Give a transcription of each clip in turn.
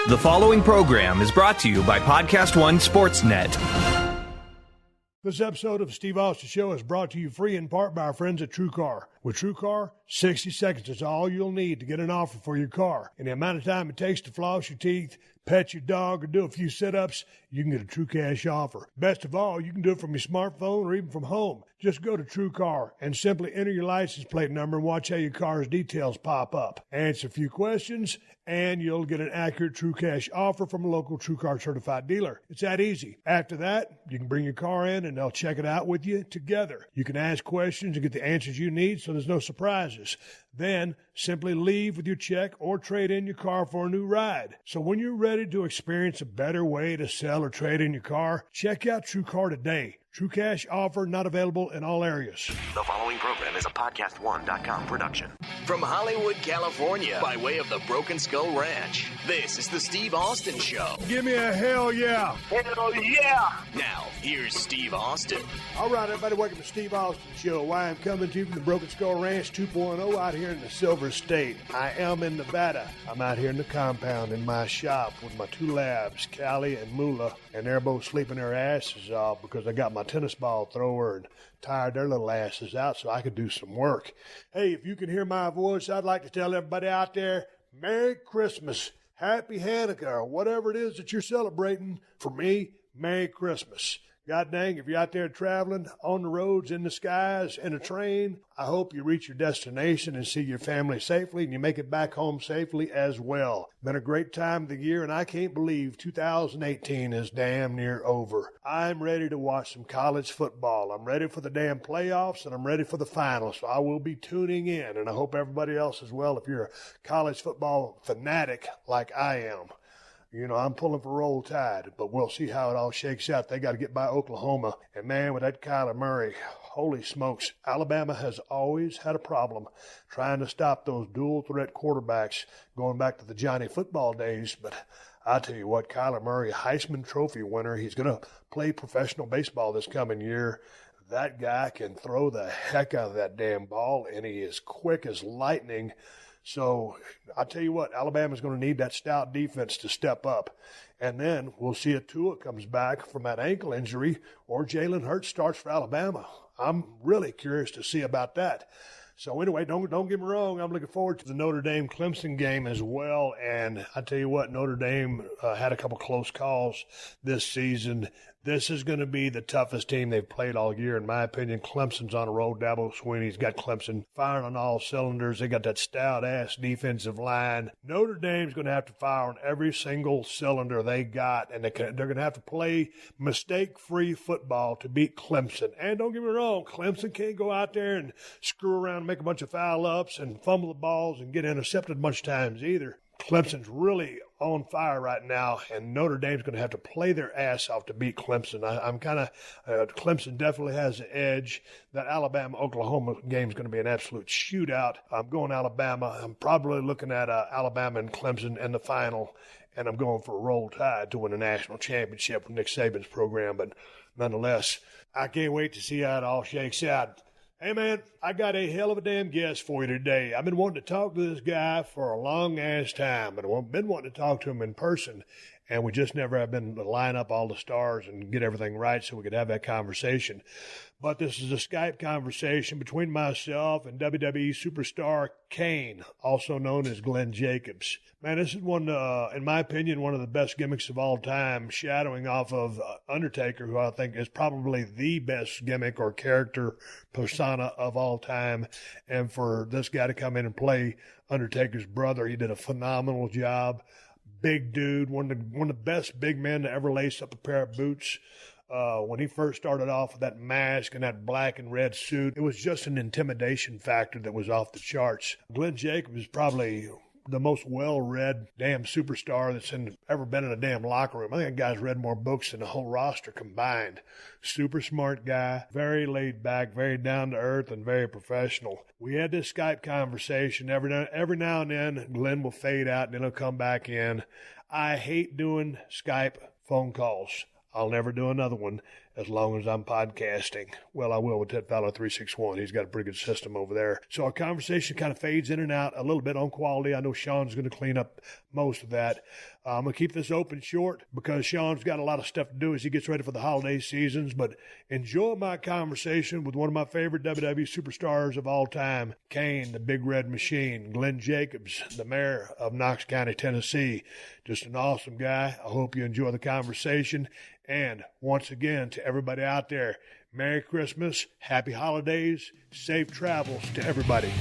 The following program is brought to you by PodcastOne Sportsnet. This episode of Steve Austin Show is brought to you free in part by our friends at TrueCar. With TrueCar, 60 seconds is all you'll need to get an offer for your car. In the amount of time it takes to floss your teeth, pet your dog, or do a few sit-ups, you can get a true cash offer. Best of all, you can do it from your smartphone or even from home. Just go to TrueCar and simply enter your license plate number and watch how your car's details pop up. Answer a few questions, and you'll get an accurate true cash offer from a local TrueCar certified dealer. It's that easy. After that, you can bring your car in and they'll check it out with you together. You can ask questions and get the answers you need so there's no surprises. Then simply leave with your check or trade in your car for a new ride. So when you're ready to experience a better way to sell or trade in your car, check out TrueCar today. True cash offer not available in all areas. The following program is a PodcastOne.com production. From Hollywood, California, by way of the Broken Skull Ranch, this is the Steve Austin Show. Give me a hell yeah. Hell yeah. Now, here's Steve Austin. All right, everybody, welcome to Steve Austin Show. Why I'm coming to you from the Broken Skull Ranch 2.0 out here in the Silver State. I am in Nevada. I'm out here in the compound in my shop with my two labs, Callie and Moolah, and they're both sleeping their asses off because I got my tennis ball thrower and tired their little asses out so I could do some work. Hey, if you can hear my voice, I'd like to tell everybody out there, Merry Christmas, Happy Hanukkah, or whatever it is that you're celebrating. For me, Merry Christmas. God dang, if you're out there traveling on the roads, in the skies, in a train, I hope you reach your destination and see your family safely and you make it back home safely as well. Been a great time of the year, and I can't believe 2018 is damn near over. I'm ready to watch some college football. I'm ready for the damn playoffs, and I'm ready for the finals, so I will be tuning in, and I hope everybody else as well if you're a college football fanatic like I am. You know, I'm pulling for Roll Tide, but we'll see how it all shakes out. They got to get by Oklahoma. And, man, with that Kyler Murray, holy smokes, Alabama has always had a problem trying to stop those dual-threat quarterbacks going back to the Johnny football days. But I tell you what, Kyler Murray, Heisman Trophy winner, he's going to play professional baseball this coming year. That guy can throw the heck out of that damn ball, and he is quick as lightning. So I tell you what, Alabama's going to need that stout defense to step up. And then we'll see if Tua comes back from that ankle injury or Jalen Hurts starts for Alabama. I'm really curious to see about that. So anyway, don't get me wrong. I'm looking forward to the Notre Dame-Clemson game as well. And I tell you what, Notre Dame had a couple close calls this season. This is going to be the toughest team they've played all year, in my opinion. Clemson's on a roll. Dabo Swinney's got Clemson firing on all cylinders. They got that stout-ass defensive line. Notre Dame's going to have to fire on every single cylinder they got, and they're going to have to play mistake-free football to beat Clemson. And don't get me wrong, Clemson can't go out there and screw around and make a bunch of foul-ups and fumble the balls and get intercepted a bunch of times either. Clemson's really on fire right now, and Notre Dame's going to have to play their ass off to beat Clemson. Clemson definitely has the edge. That Alabama-Oklahoma game is going to be an absolute shootout. I'm going Alabama. I'm probably looking at Alabama and Clemson in the final, and I'm going for a Roll Tide to win a national championship with Nick Saban's program. But nonetheless, I can't wait to see how it all shakes out. Hey, man, I got a hell of a damn guest for you today. I've been wanting to talk to this guy for a long-ass time, but I've been wanting to talk to him in person, and we just never have been able to line up all the stars and get everything right so we could have that conversation. But this is a Skype conversation between myself and WWE superstar Kane, also known as Glenn Jacobs. Man, this is one, in my opinion, one of the best gimmicks of all time, shadowing off of Undertaker, who I think is probably the best gimmick or character persona of all time. And for this guy to come in and play Undertaker's brother, he did a phenomenal job. Big dude, one of the best big men to ever lace up a pair of boots. When he first started off with that mask and that black and red suit, it was just an intimidation factor that was off the charts. Glenn Jacobs is probably the most well-read damn superstar that's ever been in a damn locker room. I think that guy's read more books than the whole roster combined. Super smart guy, very laid back, very down-to-earth, and very professional. We had this Skype conversation. Every now and then, Glenn will fade out, and then he'll come back in. I hate doing Skype phone calls. I'll never do another one. as long as I'm podcasting. Well, I will with Ted Fowler 361. He's got a pretty good system over there. So our conversation kind of fades in and out a little bit on quality. I know Sean's going to clean up most of that. I'm going to keep this open short because Sean's got a lot of stuff to do as he gets ready for the holiday seasons. But enjoy my conversation with one of my favorite WWE superstars of all time, Kane, the Big Red Machine, Glenn Jacobs, the mayor of Knox County, Tennessee. Just an awesome guy. I hope you enjoy the conversation. And once again, to everybody out there, Merry Christmas, Happy Holidays, safe travels to everybody.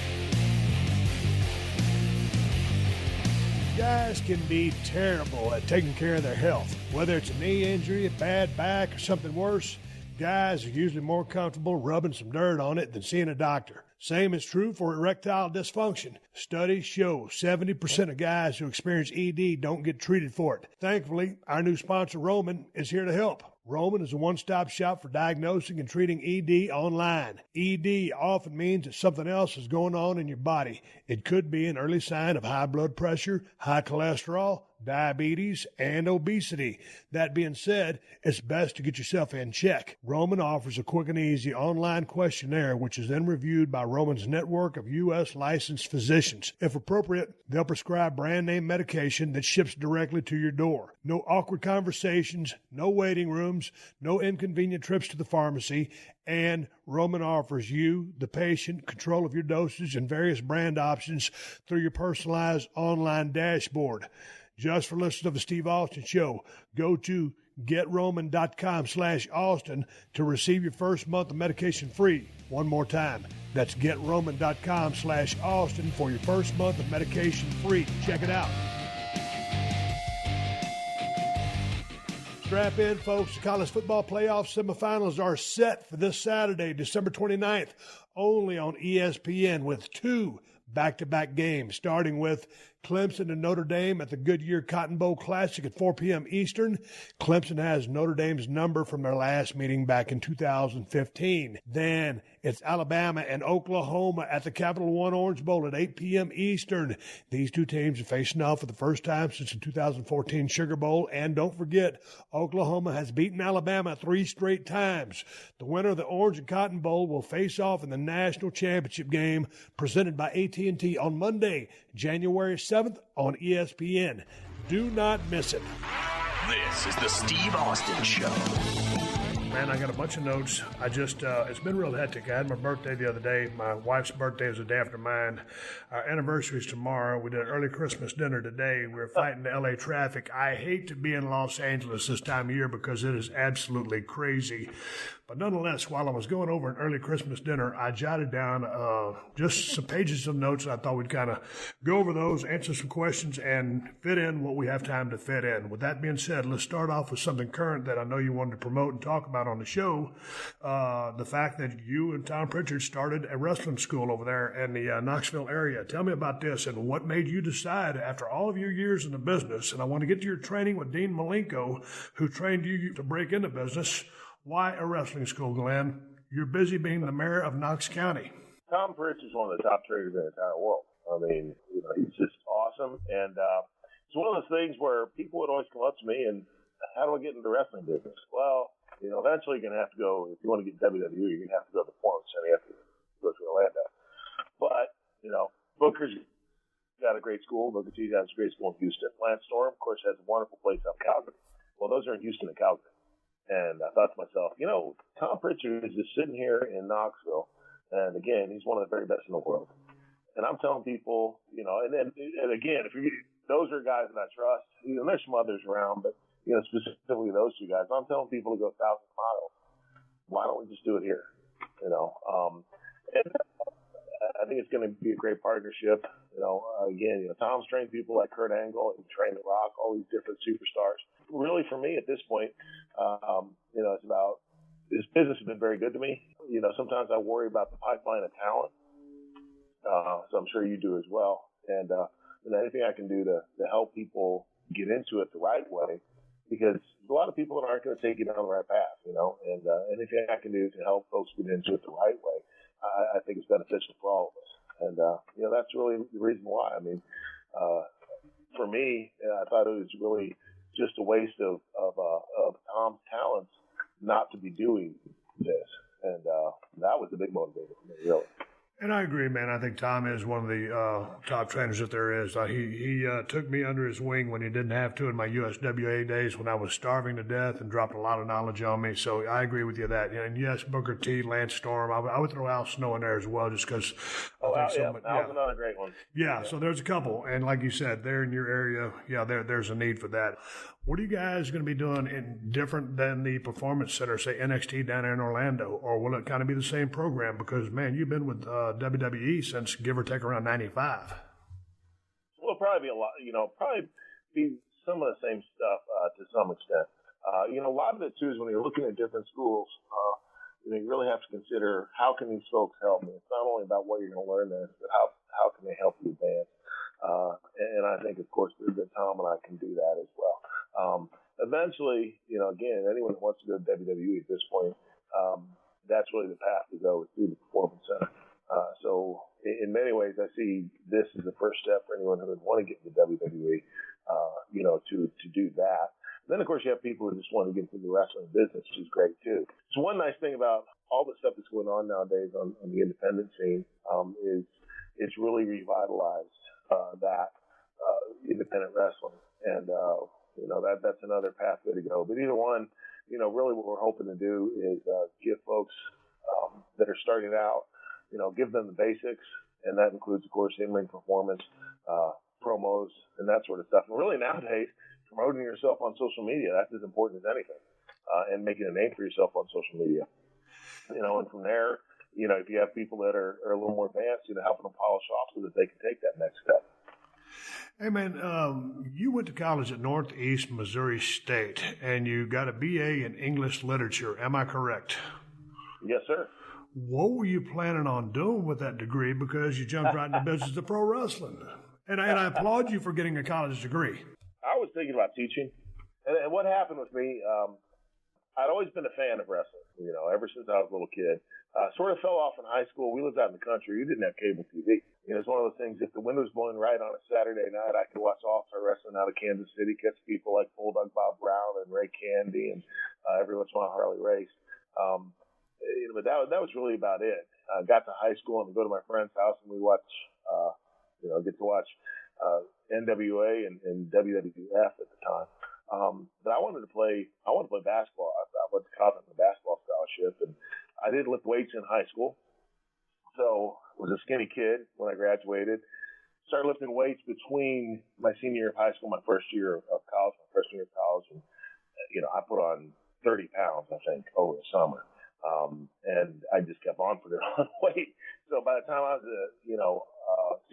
Guys can be terrible at taking care of their health. Whether it's a knee injury, a bad back, or something worse, guys are usually more comfortable rubbing some dirt on it than seeing a doctor. Same is true for erectile dysfunction. Studies show 70% of guys who experience ED don't get treated for it. Thankfully, our new sponsor, Roman, is here to help. Roman is a one-stop shop for diagnosing and treating ED online. ED often means that something else is going on in your body. It could be an early sign of high blood pressure, high cholesterol, diabetes, and obesity. That being said, it's best to get yourself in check. Roman offers a quick and easy online questionnaire, which is then reviewed by Roman's network of U.S. licensed physicians. If appropriate, they'll prescribe brand name medication that ships directly to your door. No awkward conversations, no waiting rooms, no inconvenient trips to the pharmacy, and Roman offers you, the patient, control of your dosage and various brand options through your personalized online dashboard. Just for listeners of the Steve Austin Show, go to GetRoman.com/Austin to receive your first month of medication free. One more time, that's GetRoman.com/Austin for your first month of medication free. Check it out. Strap in, folks. The college football playoff semifinals are set for this Saturday, December 29th, only on ESPN with two back-to-back games, starting with Clemson and Notre Dame at the Goodyear Cotton Bowl Classic at 4 p.m. Eastern. Clemson has Notre Dame's number from their last meeting back in 2015. Then it's Alabama and Oklahoma at the Capital One Orange Bowl at 8 p.m. Eastern. These two teams are facing off for the first time since the 2014 Sugar Bowl. And don't forget, Oklahoma has beaten Alabama 3 straight times. The winner of the Orange and Cotton Bowl will face off in the national championship game presented by AT&T on Monday, January 7th on ESPN. Do not miss it. This is the Steve Austin Show. Man, I got a bunch of notes. It's been real hectic. I had my birthday the other day. My wife's birthday is the day after mine. Our anniversary is tomorrow. We did an early Christmas dinner today. We're fighting the LA traffic. I hate to be in Los Angeles this time of year because it is absolutely crazy. But nonetheless, while I was going over an early Christmas dinner, I jotted down just some pages of notes. I thought we'd kind of go over those, answer some questions, and fit in what we have time to fit in. With that being said, let's start off with something current that I know you wanted to promote and talk about on the show. The fact that you and Tom Pritchard started a wrestling school over there in the Knoxville area. Tell me about this and what made you decide, after all of your years in the business, and I want to get to your training with Dean Malenko, who trained you to break into business. Why a wrestling school, Glenn? You're busy being the mayor of Knox County. Tom Pritch is one of the top trainers in the entire world. I mean, he's just awesome. And it's one of those things where people would always come up to me and, how do I get into the wrestling business? Well, eventually you're going to have to go, if you want to get WWE, you're going to have to go to the Performance Center. You have to go to Orlando. But, Booker's got a great school. Booker T has a great school in Houston. Lance Storm, of course, has a wonderful place up in Calgary. Well, those are in Houston and Calgary. And I thought to myself, Tom Pritchard is just sitting here in Knoxville. And again, he's one of the very best in the world. And I'm telling people, and again, those are guys that I trust. There's some others around, but, specifically those two guys. I'm telling people to go 1,000 miles. Why don't we just do it here? And I think it's going to be a great partnership. Again, Tom's trained people like Kurt Angle and trained The Rock, all these different superstars. Really, for me at this point, it's about this business has been very good to me. Sometimes I worry about the pipeline of talent. So I'm sure you do as well. And anything I can do to help people get into it the right way, because a lot of people aren't going to take you down the right path, and anything I can do to help folks get into it the right way, I think it's beneficial for all of us. And, that's really the reason why. I mean, for me, I thought it was really just a waste of Tom's talents not to be doing this. And that was the big motivator for me, really. And I agree, man. I think Tom is one of the top trainers that there is. He took me under his wing when he didn't have to in my USWA days when I was starving to death and dropped a lot of knowledge on me. So I agree with you that. And yes, Booker T, Lance Storm. I would throw Al Snow in there as well just because Al's another great one. Yeah, so there's a couple. And like you said, they're in your area. Yeah, there's a need for that. What are you guys going to be doing different than the Performance Center, say NXT down there in Orlando? Or will it kind of be the same program? Because, man, you've been with WWE since give or take around 95. Well, probably be a lot, probably be some of the same stuff to some extent. A lot of it, too, is when you're looking at different schools, you really have to consider how can these folks help me? It's not only about what you're going to learn there, but how can they help you advance? And I think, of course, that Tom and I can do that as well. Eventually, again, anyone that wants to go to WWE at this point, that's really the path to go through the Performance Center. So in many ways, I see this as the first step for anyone who would want to get into WWE, to do that. Then, of course, you have people who just want to get into the wrestling business, which is great, too. So one nice thing about all the stuff that's going on nowadays on the independent scene is it's really revitalized that independent wrestling. And, that's another pathway to go. But either one, really what we're hoping to do is give folks that are starting out, give them the basics. And that includes, of course, in-ring performance, promos, and that sort of stuff. And really nowadays, promoting yourself on social media, that's as important as anything. And making a name for yourself on social media. And from there, if you have people that are a little more advanced, helping them polish off so that they can take that next step. Hey, man, you went to college at Northeast Missouri State, and you got a BA in English Literature. Am I correct? Yes, sir. What were you planning on doing with that degree? Because you jumped right into business of pro wrestling. And I applaud you for getting a college degree. I was thinking about teaching. And what happened with me, I'd always been a fan of wrestling, ever since I was a little kid. Sort of fell off in high school. We lived out in the country. We didn't have cable TV. It's one of those things, if the wind was blowing right on a Saturday night, I could watch all-star wrestling out of Kansas City, catch people like Bulldog Bob Brown and Ray Candy and every once in a while Harley Race. But that was really about it. I got to high school and go to my friend's house and we watch, get to watch NWA and WWF at the time. But I wanted to play basketball. I went to college on a basketball scholarship, and I did lift weights in high school. So I was a skinny kid when I graduated. Started lifting weights between my senior year of high school and my first year of college, and I put on 30 pounds, I think, over the summer. And I just kept on putting on weight. So by the time I was a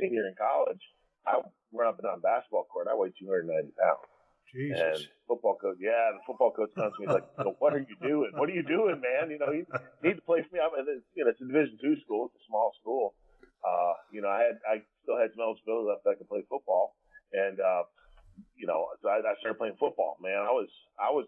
senior in college, I run up and down the basketball court. I weighed 290 pounds. Jesus. And the football coach comes to me like, what are you doing? What are you doing, man? You need to play for me. It's a Division II school. It's a small school. I still had some eligibility left. I could play football, and so I started playing football. Man, I was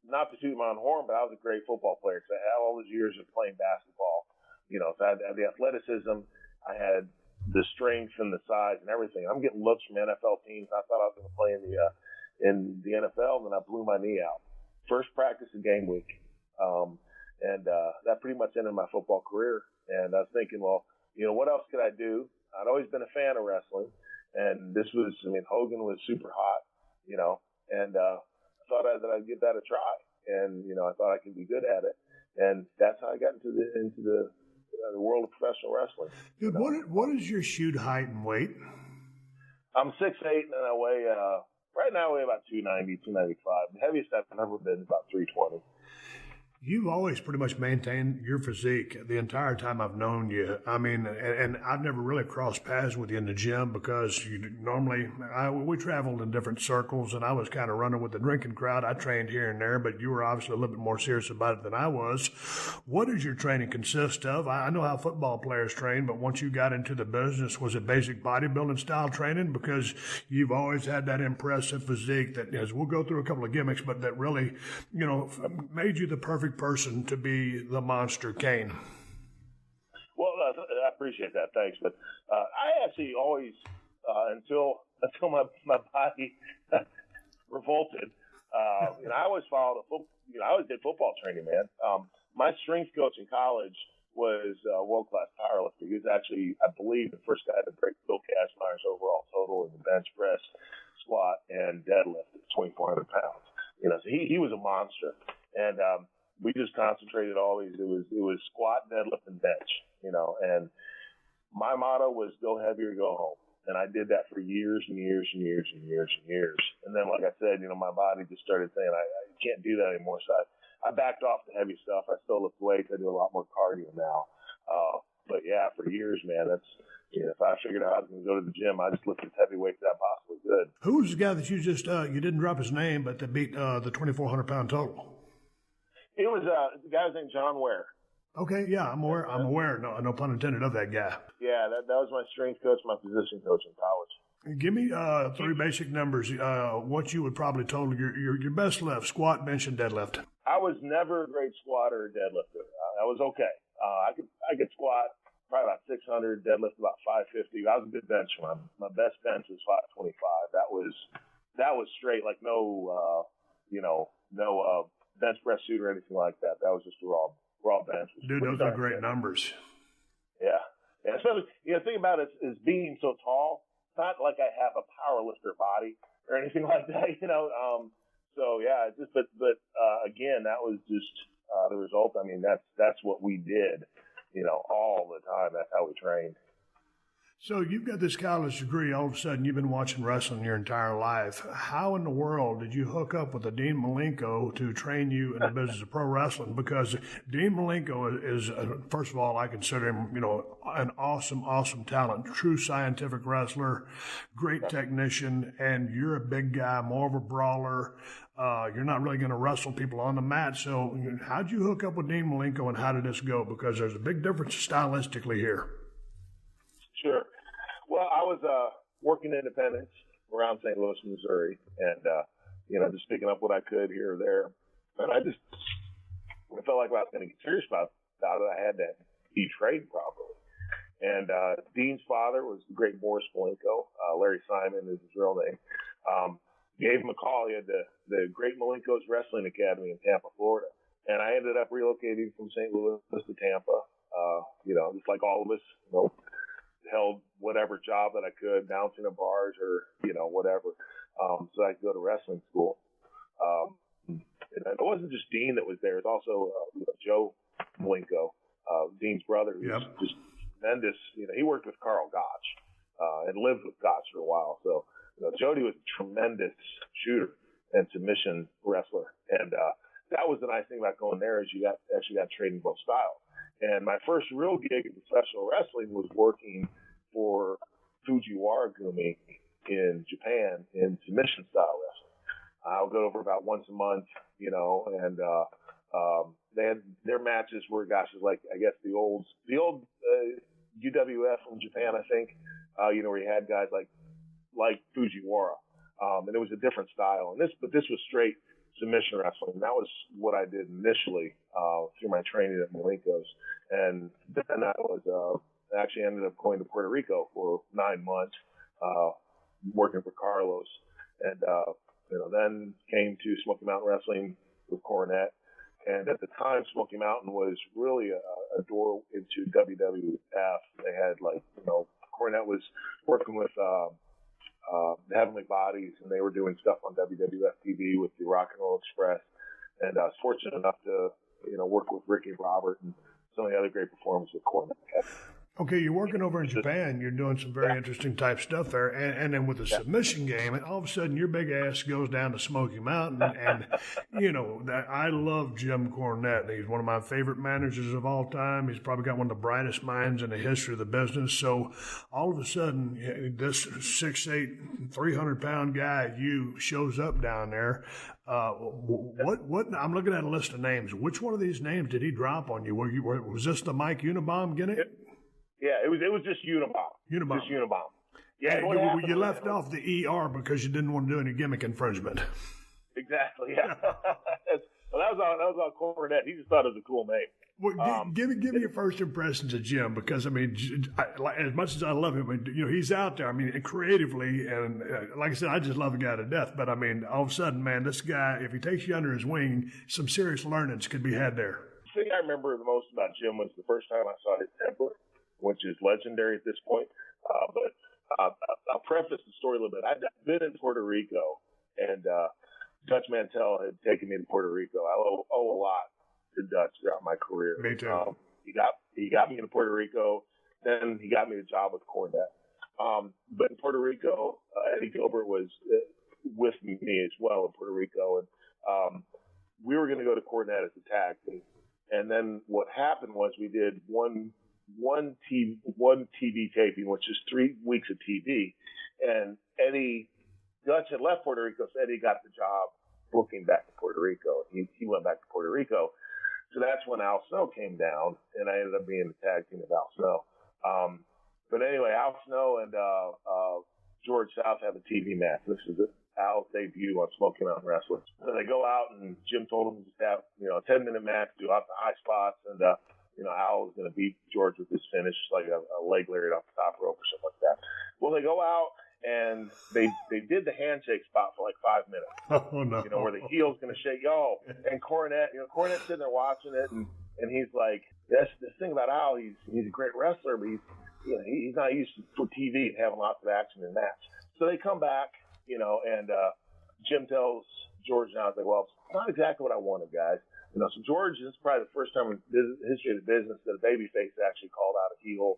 not to toot my own horn, but I was a great football player because I had all those years of playing basketball. So I had the athleticism, I had the strength and the size and everything. I'm getting looks from NFL teams. I thought I was going to play in the NFL, and then I blew my knee out. First practice of game week. And that pretty much ended my football career. And I was thinking, well, what else could I do? I'd always been a fan of wrestling. And Hogan was super hot, and I thought that I'd give that a try. And, I thought I could be good at it. And that's how I got into the world of professional wrestling. Dude, what is your shoot height and weight? I'm 6'8", and I weigh, right now I weigh about 290, 295. The heaviest I've ever been is about 320. You've always pretty much maintained your physique the entire time I've known you. I mean, and I've never really crossed paths with you in the gym because we traveled in different circles, and I was kind of running with the drinking crowd. I trained here and there, but you were obviously a little bit more serious about it than I was. What does your training consist of? I know how football players train, but once you got into the business, was it basic bodybuilding style training? Because you've always had that impressive physique that, as we'll go through a couple of gimmicks, but that really, made you the perfect person to be the monster Kane. Well, I appreciate that. Thanks. But I actually always, until my body revolted, I always followed I always did football training, man. My strength coach in college was a world-class powerlifter. He was actually, I believe, the first guy to break Bill Kazmaier's overall total in the bench press, squat, and deadlift at 2,400 pounds. You know, so he was a monster. And we just concentrated always. It was squat, deadlift, and bench, you know. And my motto was go heavy or go home. And I did that for years and years and years and years and years. And then, like I said, you know, my body just started saying, I can't do that anymore. So I backed off the heavy stuff. I still lift weights. I do a lot more cardio now. But yeah, for years, man, that's, you know, if I figured out I was going to go to the gym, I just lifted as heavy weights as I possibly could. Who was the guy that you just, you didn't drop his name, but that beat the 2,400 pound total? It was the guy named John Ware. Okay, yeah, I'm aware. No pun intended of that guy. Yeah, that was my strength coach, my position coach in college. Give me 3 basic numbers. What you would probably total your best lift: squat, bench, and deadlift. I was never a great squatter or deadlifter. I was okay. I could squat probably about 600, deadlift about 550. I was a good bencher. My best bench was 525. That was straight, like no bench press suit or anything like that. That was just a raw bench. Dude, those are great numbers. Yeah. Especially, you know, the thing about it is being so tall. It's not like I have a power lifter body or anything like that, you know. So yeah, but again, that was just the result. I mean, that's what we did, you know, all the time. That's how we trained. So you've got this college degree. All of a sudden, you've been watching wrestling your entire life. How in the world did you hook up with a Dean Malenko to train you in the business of pro wrestling? Because Dean Malenko is, first of all, I consider him, you know, an awesome talent, true scientific wrestler, great technician, and you're a big guy, more of a brawler. You're not really going to wrestle people on the mat. So how'd you hook up with Dean Malenko, and how did this go? Because there's a big difference stylistically here. Sure. Well, I was working independence around St. Louis, Missouri, and you know, just picking up what I could here or there. And I felt like if I was going to get serious about it, I had to be trained properly. And Dean's father was the great Boris Malenko. Larry Simon is his real name. Gave him a call. He had the Great Malenko's Wrestling Academy in Tampa, Florida. And I ended up relocating from St. Louis to Tampa. You know, just like all of us, you know, held whatever job that I could, bouncing at bars or, you know, whatever. So I could go to wrestling school. And it wasn't just Dean that was there. It was also Joe Malenko, Dean's brother, who's just tremendous. You know, he worked with Carl Gotch and lived with Gotch for a while. So, you know, Jody was a tremendous shooter and submission wrestler. And that was the nice thing about going there is you actually got trained in both styles. And my first real gig in professional wrestling was working for Fujiwara Gumi in Japan in submission style wrestling. I would go over about once a month, you know, and they had their matches were like I guess the old UWF from Japan, I think, you know, where you had guys like Fujiwara, and it was a different style. But this was straight submission wrestling. That was what I did initially through my training at Malenko's. And then I was actually ended up going to Puerto Rico for 9 months, working for Carlos. And, you know, then came to Smoky Mountain Wrestling with Cornette. And at the time, Smoky Mountain was really a door into WWF. They had, like, you know, Cornette was working with the Heavenly Bodies, and they were doing stuff on WWF TV with the Rock and Roll Express. And I was fortunate enough to, you know, work with Ricky Robert and some of the other great performers with Cornette. Okay, you're working over in Japan. You're doing some very interesting type stuff there. And then with the submission game, all of a sudden your big ass goes down to Smoky Mountain. And, you know, I love Jim Cornette. He's one of my favorite managers of all time. He's probably got one of the brightest minds in the history of the business. So all of a sudden, this 6'8", 300-pound guy, you shows up down there. What? I'm looking at a list of names. Which one of these names did he drop on you? Was this the Mike Unabomb gimmick? Yeah, it was just Unabomb. Just Unabomb. Yeah, you left off the ER because you didn't want to do any gimmick infringement. Exactly. Yeah. Well, that was all Cornette. He just thought it was a cool name. Well, give me your first impressions of Jim, because I mean, as much as I love him, he's out there. I mean, creatively, and like I said, I just love the guy to death. But I mean, all of a sudden, man, this guy, if he takes you under his wing, some serious learnings could be had there. The thing I remember the most about Jim was the first time I saw his temper, which is legendary at this point. But I'll preface the story a little bit. I'd been in Puerto Rico, and Dutch Mantell had taken me to Puerto Rico. I owe a lot to Dutch throughout my career. Me too. He got me to Puerto Rico. Then he got me a job with Cornette. But in Puerto Rico, Eddie Gilbert was with me as well in Puerto Rico, and we were going to go to Cornette as a tag team. And then what happened was we did one TV taping, which is 3 weeks of TV. And Dutch had left Puerto Rico, so Eddie got the job booking back to Puerto Rico. He went back to Puerto Rico. So that's when Al Snow came down, and I ended up being the tag team with Al Snow. But anyway, Al Snow and George South have a TV match. This is Al's debut on Smoky Mountain Wrestling. So they go out, and Jim told them to have, a 10-minute match, do out the high spots, and, Al was going to beat George with his finish, like a leg lariat off the top rope or something like that. Well, they go out, and they did the handshake spot for like 5 minutes. Oh, no. Where the heel's going to shake, and Cornette's sitting there watching it, and he's like, this thing about Al, he's a great wrestler, but he's not used to TV and having lots of action in match. So they come back, and Jim tells George now, it's like, well, it's not exactly what I wanted, guys. So George, this is probably the first time in the history of the business that a babyface actually called out a heel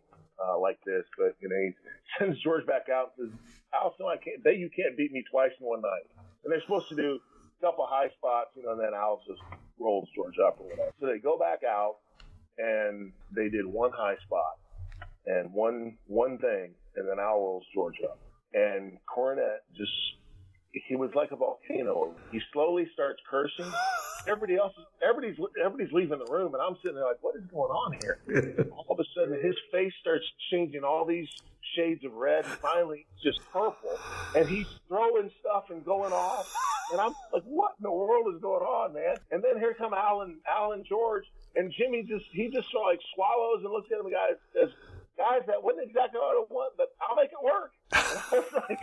like this. But, he sends George back out and says, Al, no, you can't beat me twice in one night. And they're supposed to do a couple high spots, and then Al just rolls George up or whatever. So they go back out, and they did one high spot and one thing, and then Al rolls George up. And Cornette he was like a volcano. He slowly starts cursing. Everybody's leaving the room, and I'm sitting there like, what is going on here? All of a sudden, his face starts changing all these shades of red, and finally it's just purple, and he's throwing stuff and going off, and I'm like, what in the world is going on, man? And then here come Al and George, and Jimmy just sort of like swallows and looks at him, guys, that wasn't exactly what I want, but I'll make it work. And I was like,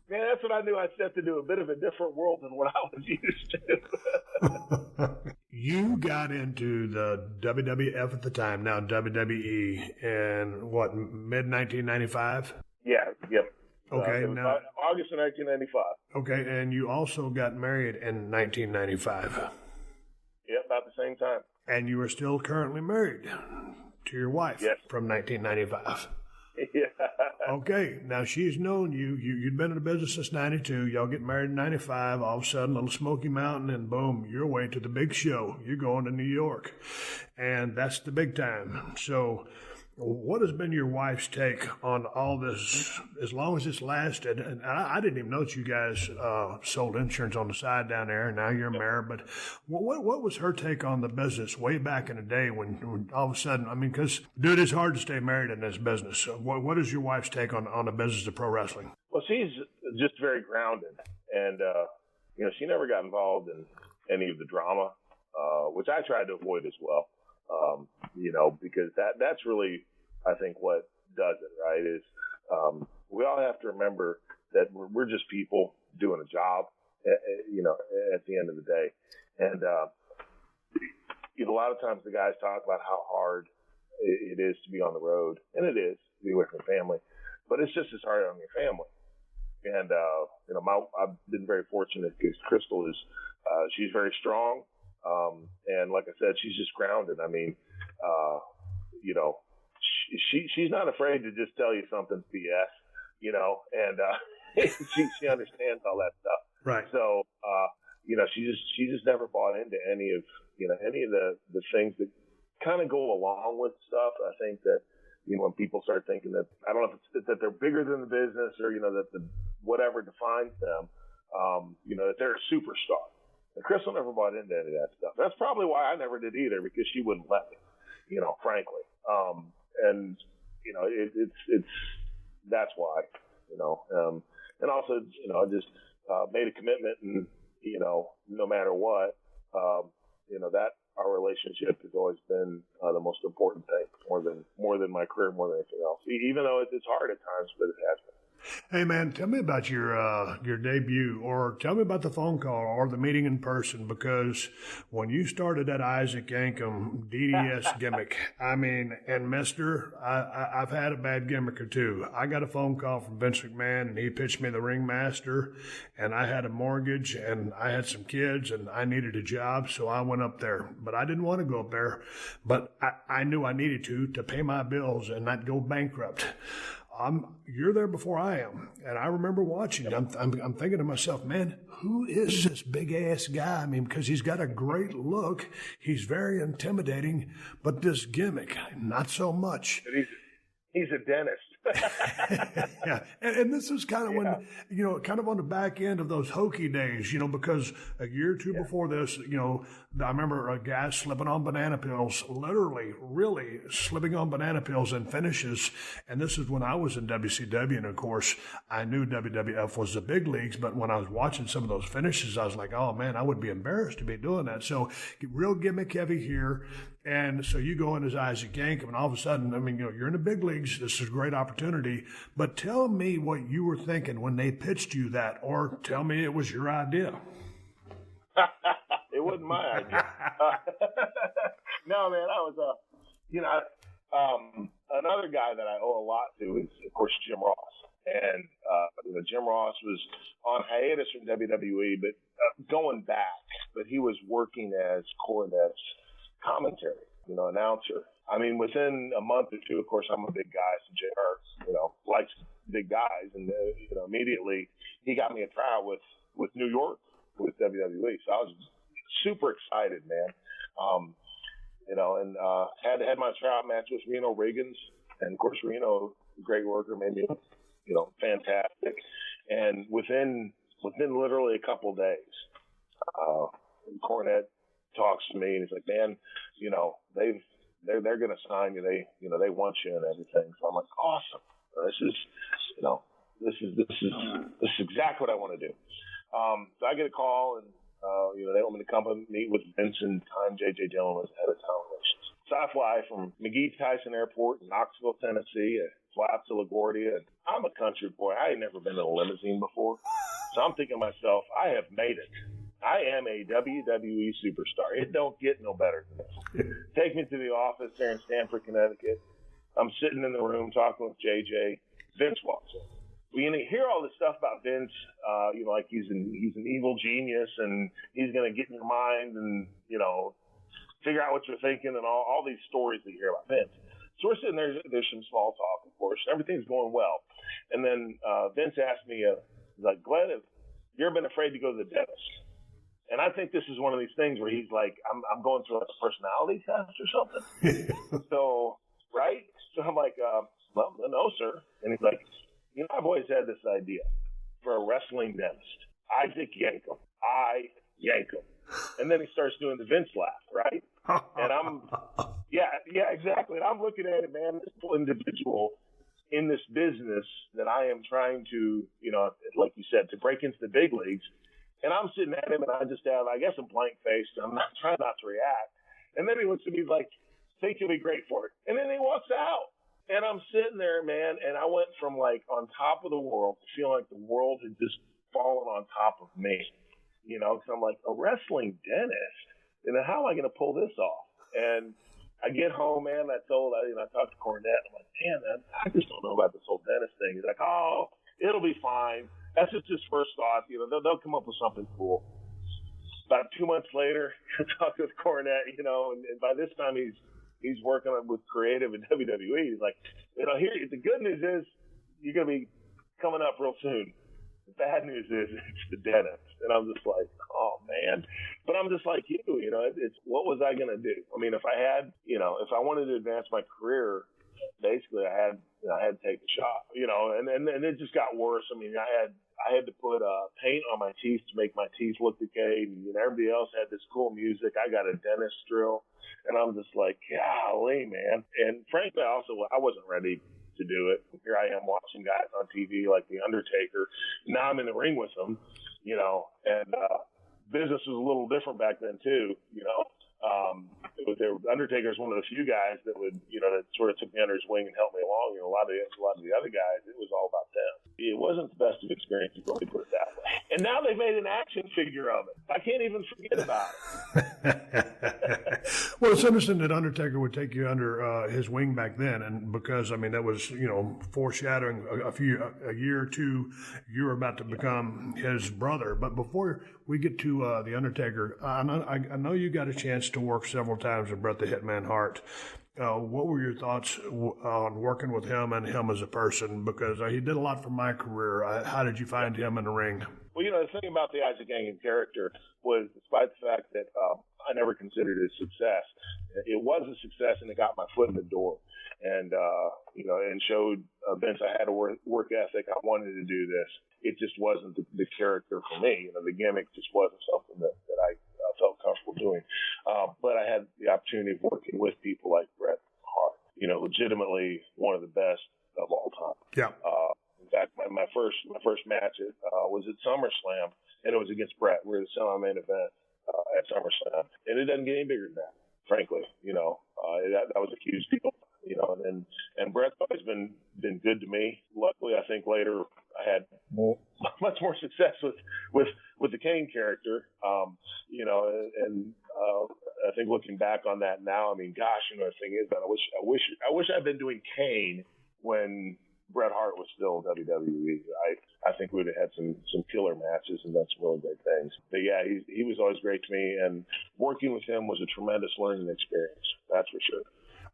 man, that's what I knew I'd set to do, a bit of a different world than what I was used to. You got into the WWF at the time, now WWE, in what, mid-1995? Yeah, yep. Okay, now August of 1995. Okay, and you also got married in 1995. Yep, about the same time. And you are still currently married to your wife. Yes. From 1995. Yeah. Okay, now she's known you. You'd been in the business since 92. Y'all get married in 95. All of a sudden, little Smoky Mountain, and boom, you're away to the big show. You're going to New York. And that's the big time. So what has been your wife's take on all this, as long as it's lasted? And I didn't even know that you guys sold insurance on the side down there, and now you're married. But what was her take on the business way back in the day when all of a sudden, I mean, because, dude, it's hard to stay married in this business. So what is your wife's take on the business of pro wrestling? Well, she's just very grounded. And, she never got involved in any of the drama, which I tried to avoid as well. Because that's really, I think, what does it, right, is we all have to remember that we're just people doing a job, at the end of the day. And, a lot of times the guys talk about how hard it is to be on the road, and it is to be with your family, but it's just as hard on your family. And, I've been very fortunate because Crystal is, she's very strong. And like I said, she's just grounded. I mean, she's not afraid to just tell you something's BS, and she understands all that stuff. Right. So, she just never bought into any of the things that kind of go along with stuff. I think that, when people start thinking that, I don't know if it's that they're bigger than the business or, that the whatever defines them, that they're a superstar. And Crystal never bought into any of that stuff. That's probably why I never did either, because she wouldn't let me, frankly. It's that's why, and also, I just made a commitment, and, no matter what, our relationship has always been the most important thing, more than my career, more than anything else. Even though it's hard at times, but it has been. Hey, man, tell me about your debut, or tell me about the phone call or the meeting in person, because when you started that Isaac Yankum DDS gimmick, I mean, and mister, I've had a bad gimmick or two. I got a phone call from Vince McMahon, and he pitched me the ringmaster, and I had a mortgage, and I had some kids, and I needed a job, so I went up there. But I didn't want to go up there, but I knew I needed to pay my bills and not go bankrupt. You're there before I am, and I remember watching. I'm thinking to myself, man, who is this big ass guy? I mean, because he's got a great look, he's very intimidating, but this gimmick, not so much. He's a dentist. Yeah, and this was kind of when, kind of on the back end of those hokey days, because a year or two before this, I remember a guy slipping on banana pills, literally, really slipping on banana pills in finishes. And this is when I was in WCW, and of course, I knew WWF was the big leagues, but when I was watching some of those finishes, I was like, oh man, I would be embarrassed to be doing that. So real gimmick heavy here. And so you go in as Isaac Yankum, and all of a sudden, I mean, you're in the big leagues. This is a great opportunity. But tell me what you were thinking when they pitched you that, or tell me it was your idea. It wasn't my idea. No, man, I was, another guy that I owe a lot to is, of course, Jim Ross. And, Jim Ross was on hiatus from WWE, but going back, but he was working as Cornette's commentary, announcer. I mean, within a month or two, of course, I'm a big guy, so JR, likes big guys, and immediately he got me a tryout with New York, with WWE. So I was super excited, man. Had my tryout match with Reno Riggins, and of course Reno, great worker, made me, fantastic. And within literally a couple of days, Cornette talks to me, and he's like, man, they're going to sign you. They want you and everything. So I'm like, awesome. This is exactly what I want to do. So I get a call, and they want me to come and meet with Vince, and time J.J. Dillon was head of talent relations. So I fly from McGee Tyson Airport in Knoxville, Tennessee, fly out to LaGuardia. And I'm a country boy. I ain't never been in a limousine before. So I'm thinking to myself, I have made it. I am a WWE superstar. It don't get no better than this. Take me to the office there in Stamford, Connecticut. I'm sitting in the room talking with JJ. Vince walks in. We hear all this stuff about Vince, like he's an evil genius, and he's going to get in your mind and, figure out what you're thinking, and all these stories that you hear about Vince. So we're sitting there. There's some small talk, of course. Everything's going well. And then Vince asked me, he's like, Glenn, have you ever been afraid to go to the dentist? And I think this is one of these things where he's like, I'm going through a personality test or something. So, right? So I'm like, well, no, sir. And he's like, I've always had this idea for a wrestling dentist. Isaac Yankum. I Yankum. And then he starts doing the Vince laugh, right? And yeah, exactly. And I'm looking at it, man, this individual in this business that I am trying to, like you said, to break into the big leagues. And I'm sitting at him, and I just have, I guess, a blank face. I'm not trying not to react. And then he looks at me like, think you'll be great for it. And then he walks out. And I'm sitting there, man, and I went from, like, on top of the world to feeling like the world had just fallen on top of me. Because I'm like, a wrestling dentist? How am I going to pull this off? And I get home, man, I talked to Cornette, and I'm like, man, I just don't know about this whole dentist thing. He's like, oh, it'll be fine. That's just his first thought. They'll come up with something cool. About 2 months later, I talked with Cornette, and by this time he's working with creative at WWE. He's like, here, the good news is you're going to be coming up real soon. The bad news is it's the dentist. And I'm just like, oh, man. But I'm just like you, it's what was I going to do? I mean, if I had, if I wanted to advance my career, basically I had to take the shot, and it just got worse. I mean, I had to put paint on my teeth to make my teeth look decayed, and everybody else had this cool music. I got a dentist drill, and I'm just like, golly, man. And frankly, I wasn't ready to do it. Here I am watching guys on TV like The Undertaker. Now I'm in the ring with them, and business was a little different back then too, the Undertaker's one of the few guys that would, that sort of took me under his wing and helped me along. A lot of the other guys, it was all about them. It wasn't the best of experiences, let me put it that way. And now they've made an action figure of it. I can't even forget about it. Well, it's interesting that Undertaker would take you under his wing back then, and because that was foreshadowing a year or two, you were about to become his brother. But before we get to the Undertaker, I know you got a chance to work several times with Bret the Hitman Hart. What were your thoughts on working with him and him as a person? Because he did a lot for my career. How did you find him in the ring? Well, the thing about the Isaac Yankem character was, despite the fact that I never considered it a success, it was a success, and it got my foot in the door, and and showed Vince I had a work ethic. I wanted to do this. It just wasn't the character for me. The gimmick just wasn't something that I felt comfortable doing. But I had the opportunity of working with people like Bret Hart, legitimately one of the best of all time. Yeah. In fact, my first match was at SummerSlam, and it was against Bret. We were the semi-main event at SummerSlam, and it doesn't get any bigger than that, frankly. That was a huge deal. And Bret's always been good to me. Luckily, I think later I had much more success with the Kane character. I think looking back on that now, gosh, the thing is that I wish I'd been doing Kane when Bret Hart was still WWE. I think we'd have had some killer matches and done some really great things. But yeah, he was always great to me, and working with him was a tremendous learning experience. That's for sure.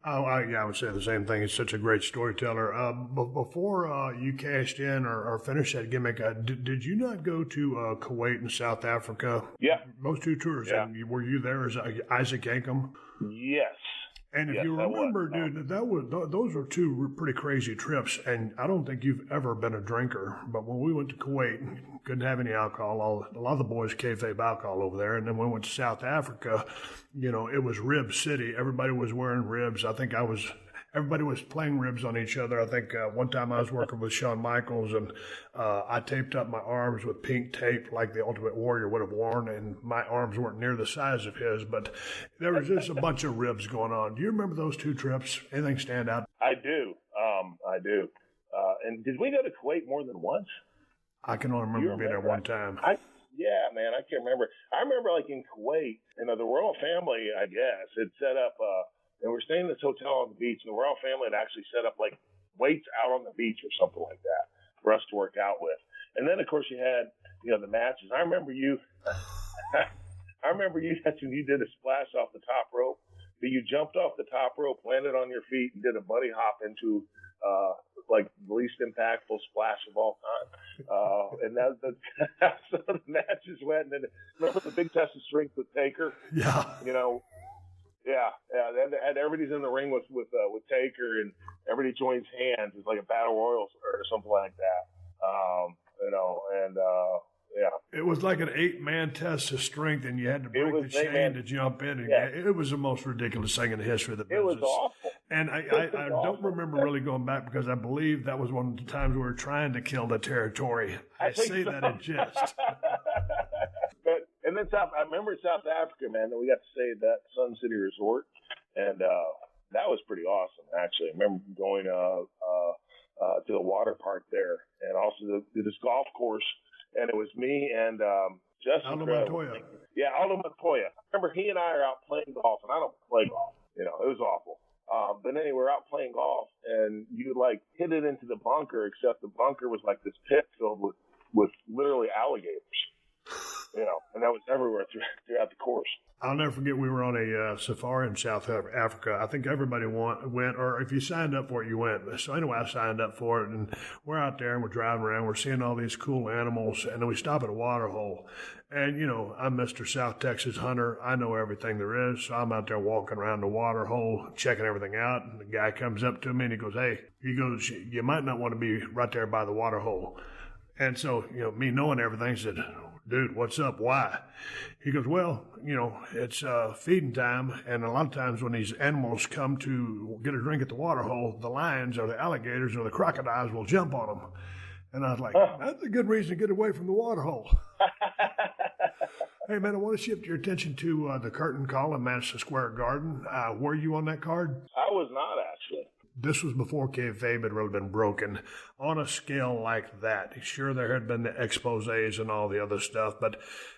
Oh, I would say the same thing. He's such a great storyteller. Before you cashed in or finished that gimmick, did you not go to Kuwait and South Africa? Yeah. Those two tours. Yeah. And were you there as Isaac Yankem? Yes. And if you remember, dude, those were two pretty crazy trips. And I don't think you've ever been a drinker. But when we went to Kuwait, couldn't have any alcohol. A lot of the boys kayfabe alcohol over there. And then when we went to South Africa, it was Rib City. Everybody was wearing ribs. I think everybody was playing ribs on each other. I think one time I was working with Shawn Michaels, and I taped up my arms with pink tape like the Ultimate Warrior would have worn, and my arms weren't near the size of his, but there was just a bunch of ribs going on. Do you remember those two trips? Anything stand out? I do. I do. And did we go to Kuwait more than once? I can only remember being there one time. Yeah, man, I can't remember. I remember, like, in Kuwait, the royal family, I guess, had set up and we're staying in this hotel on the beach, and the royal family had actually set up, like, weights out on the beach or something like that for us to work out with. And then, of course, you had, the matches. I remember you that's when you did a splash off the top rope, but you jumped off the top rope, landed on your feet, and did a bunny hop into, like, the least impactful splash of all time. And that's how the matches went. And then, remember the big test of strength with Taker? Yeah. Yeah. They had everybody's in the ring with Taker, and everybody joins hands. It's like a battle royal or something like that. Yeah. It was like an 8-man test of strength, and you had to break the chain to jump in. And it was the most ridiculous thing in the history of the business. It was awful. And I don't remember really going back, because I believe that was one of the times we were trying to kill the territory. I say that in jest. And then I remember South Africa, man, that we got to stay at that Sun City Resort, and that was pretty awesome, actually. I remember going to the water park there, and also to this golf course, and it was me and Justin Aldo Montoya. Yeah, Aldo Montoya. I remember he and I are out playing golf, and I don't play golf. It was awful. But anyway, we're out playing golf, and you like hit it into the bunker, except the bunker was like this pit filled with literally alligators. And that was everywhere throughout the course. I'll never forget, we were on a safari in South Africa. I think everybody went, or if you signed up for it, you went. So anyway, I signed up for it, and we're out there, and we're driving around. We're seeing all these cool animals, and then we stop at a water hole. And, I'm Mr. South Texas hunter. I know everything there is, so I'm out there walking around the water hole, checking everything out, and the guy comes up to me, and he goes, you might not want to be right there by the water hole. And so, me knowing everything, said, dude, what's up? Why? He goes, well, it's feeding time, and a lot of times when these animals come to get a drink at the water hole, the lions or the alligators or the crocodiles will jump on them. And I was like, that's a good reason to get away from the water hole. Hey, man, I want to shift your attention to the curtain call in Madison Square Garden. Were you on that card? I was not, actually. This was before kayfabe had really been broken. On a scale like that, sure, there had been the exposés and all the other stuff, but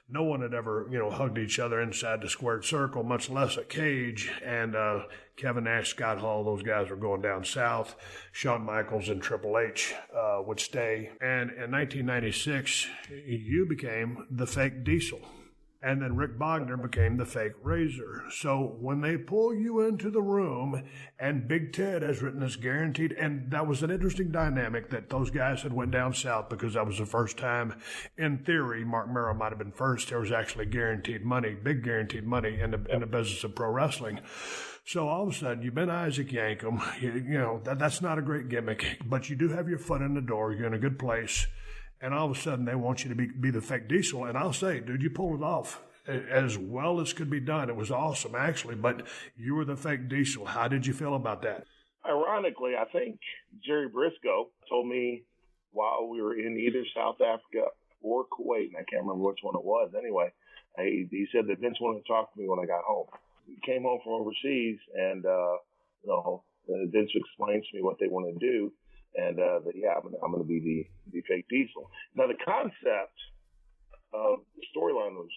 no one had ever, hugged each other inside the squared circle, much less a cage. And Kevin Nash, Scott Hall, those guys were going down south. Shawn Michaels and Triple H would stay. And in 1996, you became the fake Diesel. And then Rick Bogner became the fake Razor. So when they pull you into the room, and Big Ted has written this guaranteed, and that was an interesting dynamic that those guys had went down south because that was the first time, in theory, Mark Merrow might have been first. There was actually guaranteed money, big guaranteed money in the business of pro wrestling. So all of a sudden, you've been Isaac Yankem. That's not a great gimmick, but you do have your foot in the door. You're in a good place. And all of a sudden, they want you to be the fake Diesel. And I'll say, dude, you pulled it off as well as could be done. It was awesome, actually. But you were the fake Diesel. How did you feel about that? Ironically, I think Jerry Briscoe told me while we were in either South Africa or Kuwait, and I can't remember which one it was. Anyway, he said that Vince wanted to talk to me when I got home. He came home from overseas, and Vince explained to me what they want to do. And I'm going to be the fake Diesel. Now, the concept of the storyline was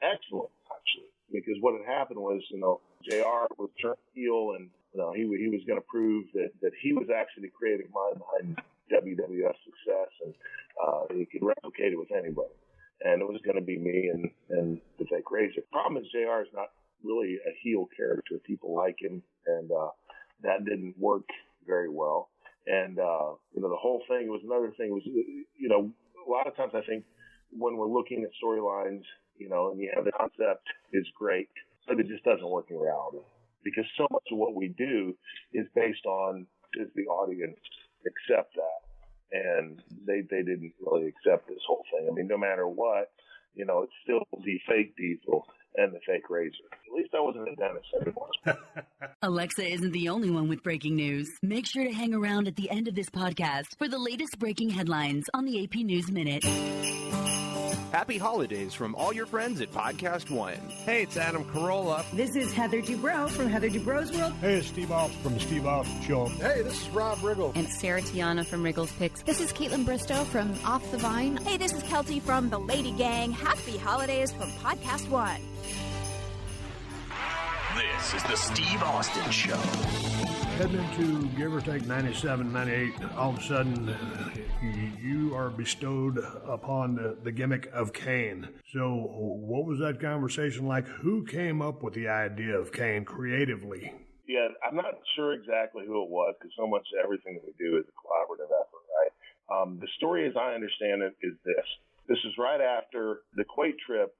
excellent, actually, because what had happened was, JR was turned heel, and he was going to prove that he was actually the creative mind behind WWF success, and he could replicate it with anybody. And it was going to be me and the fake Razor. The problem is JR is not really a heel character. People like him, and that didn't work very well. And, the whole thing was another thing was, a lot of times I think when we're looking at storylines, and you have the concept is great, but it just doesn't work in reality because so much of what we do is based on, does the audience accept that? And they didn't really accept this whole thing. I mean, no matter what, it's still the fake Diesel and the fake Razor. At least I wasn't a dentist anymore. Alexa isn't the only one with breaking news. Make sure to hang around at the end of this podcast for the latest breaking headlines on the AP News Minute. Happy holidays from all your friends at PodcastOne. Hey, it's Adam Carolla. This is Heather Dubrow from Heather Dubrow's World. Hey, it's Steve Austin from the Steve Austin Show. Hey, this is Rob Riggle. And Sarah Tiana from Wriggles Picks. This is Caitlin Bristow from Off the Vine. Hey, this is Kelty from The Lady Gang. Happy holidays from PodcastOne. This is the Steve Austin Show. Heading into give or take 97, 98, all of a sudden you are bestowed upon the gimmick of Kane. So what was that conversation like? Who came up with the idea of Kane creatively? Yeah, I'm not sure exactly who it was because so much of everything that we do is a collaborative effort, right? The story as I understand it is this. This is right after the Kuwait trip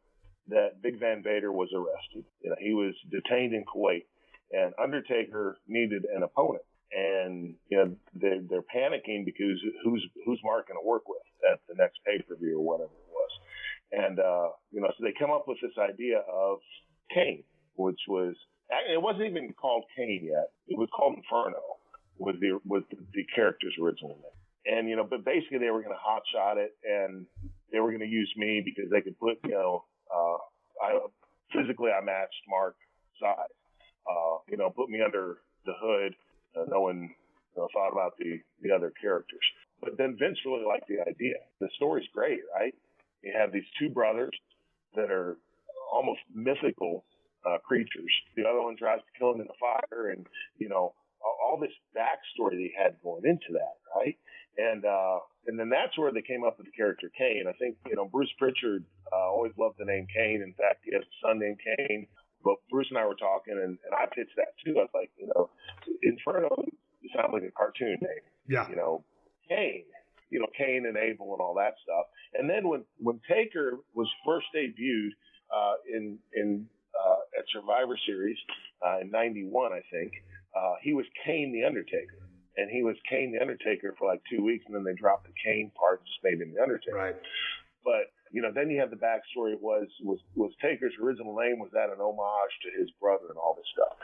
that Big Van Vader was arrested. He was detained in Kuwait, and Undertaker needed an opponent. And they're panicking because who's Mark going to work with at the next pay-per-view or whatever it was. And so they come up with this idea of Kane, which was it wasn't even called Kane yet. It was called Inferno, was the character's original name. And but basically they were going to hotshot it, and they were going to use me because they could put I matched Mark's size. Put me under the hood. No one thought about the other characters. But then Vince really liked the idea. The story's great, right? You have these two brothers that are almost mythical creatures. The other one tries to kill him in the fire, and all this backstory that he had going into that, right? And then that's where they came up with the character Kane. I think Bruce Pritchard always loved the name Kane. In fact, he has a son named Kane. But Bruce and I were talking, and I pitched that too. I was like, Inferno sounds like a cartoon name. Yeah. Kane, Kane and Abel and all that stuff. And then when Taker was first debuted at Survivor Series in '91, I think, he was Kane the Undertaker. And he was Kane the Undertaker for like 2 weeks, and then they dropped the Kane part and just made him the Undertaker. Right. But then you have the backstory was Taker's original name, was that an homage to his brother and all this stuff.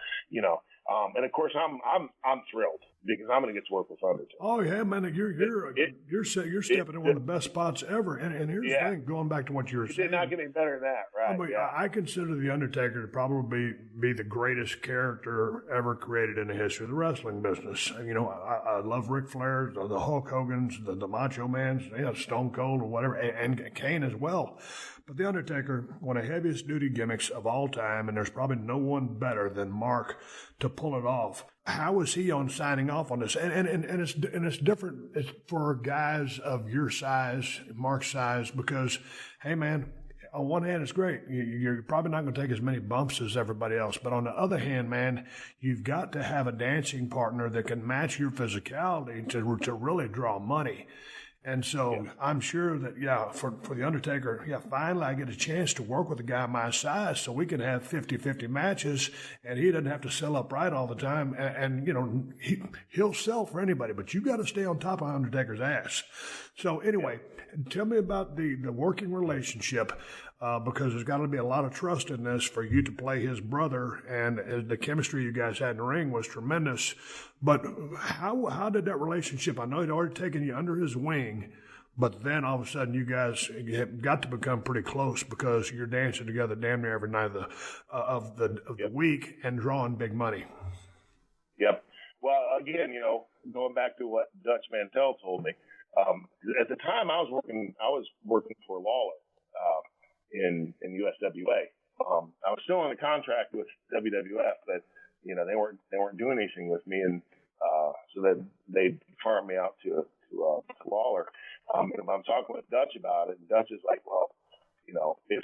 And of course, I'm thrilled because I'm going to get to work with Undertaker. Oh yeah, man, you're stepping in one of the best spots ever. And here's the thing, going back to what you were saying, it did not get any better than that, right? I mean, I consider the Undertaker to probably be the greatest character ever created in the history of the wrestling business. You know, I love Ric Flair, the Hulk Hogan's, the Macho Man's, Stone Cold or whatever, and Kane as well. But the Undertaker, one of the heaviest duty gimmicks of all time, and there's probably no one better than Mark to pull it off. How was he on signing off on this? And it's different. It's for guys of your size, Mark's size, because, hey man, on one hand, it's great. You're probably not going to take as many bumps as everybody else. But on the other hand, man, you've got to have a dancing partner that can match your physicality to really draw money. And so I'm sure that, for the Undertaker, finally I get a chance to work with a guy my size so we can have 50-50 matches and he doesn't have to sell up right all the time. And you know, he'll sell for anybody, but you got to stay on top of Undertaker's ass. So anyway, tell me about the working relationship, because there's got to be a lot of trust in this for you to play his brother, and the chemistry you guys had in the ring was tremendous. But how did that relationship? I know he'd already taken you under his wing, but then all of a sudden you guys have got to become pretty close because you're dancing together damn near every night of the week and drawing big money. Yep. Well, again, you know, going back to what Dutch Mantell told me, at the time I was working for Lawler in USWA. I was still on a contract with WWF, but you know they weren't doing anything with me, and so that they farmed me out to Lawler. And I'm talking with Dutch about it, and Dutch is like, well, you know, if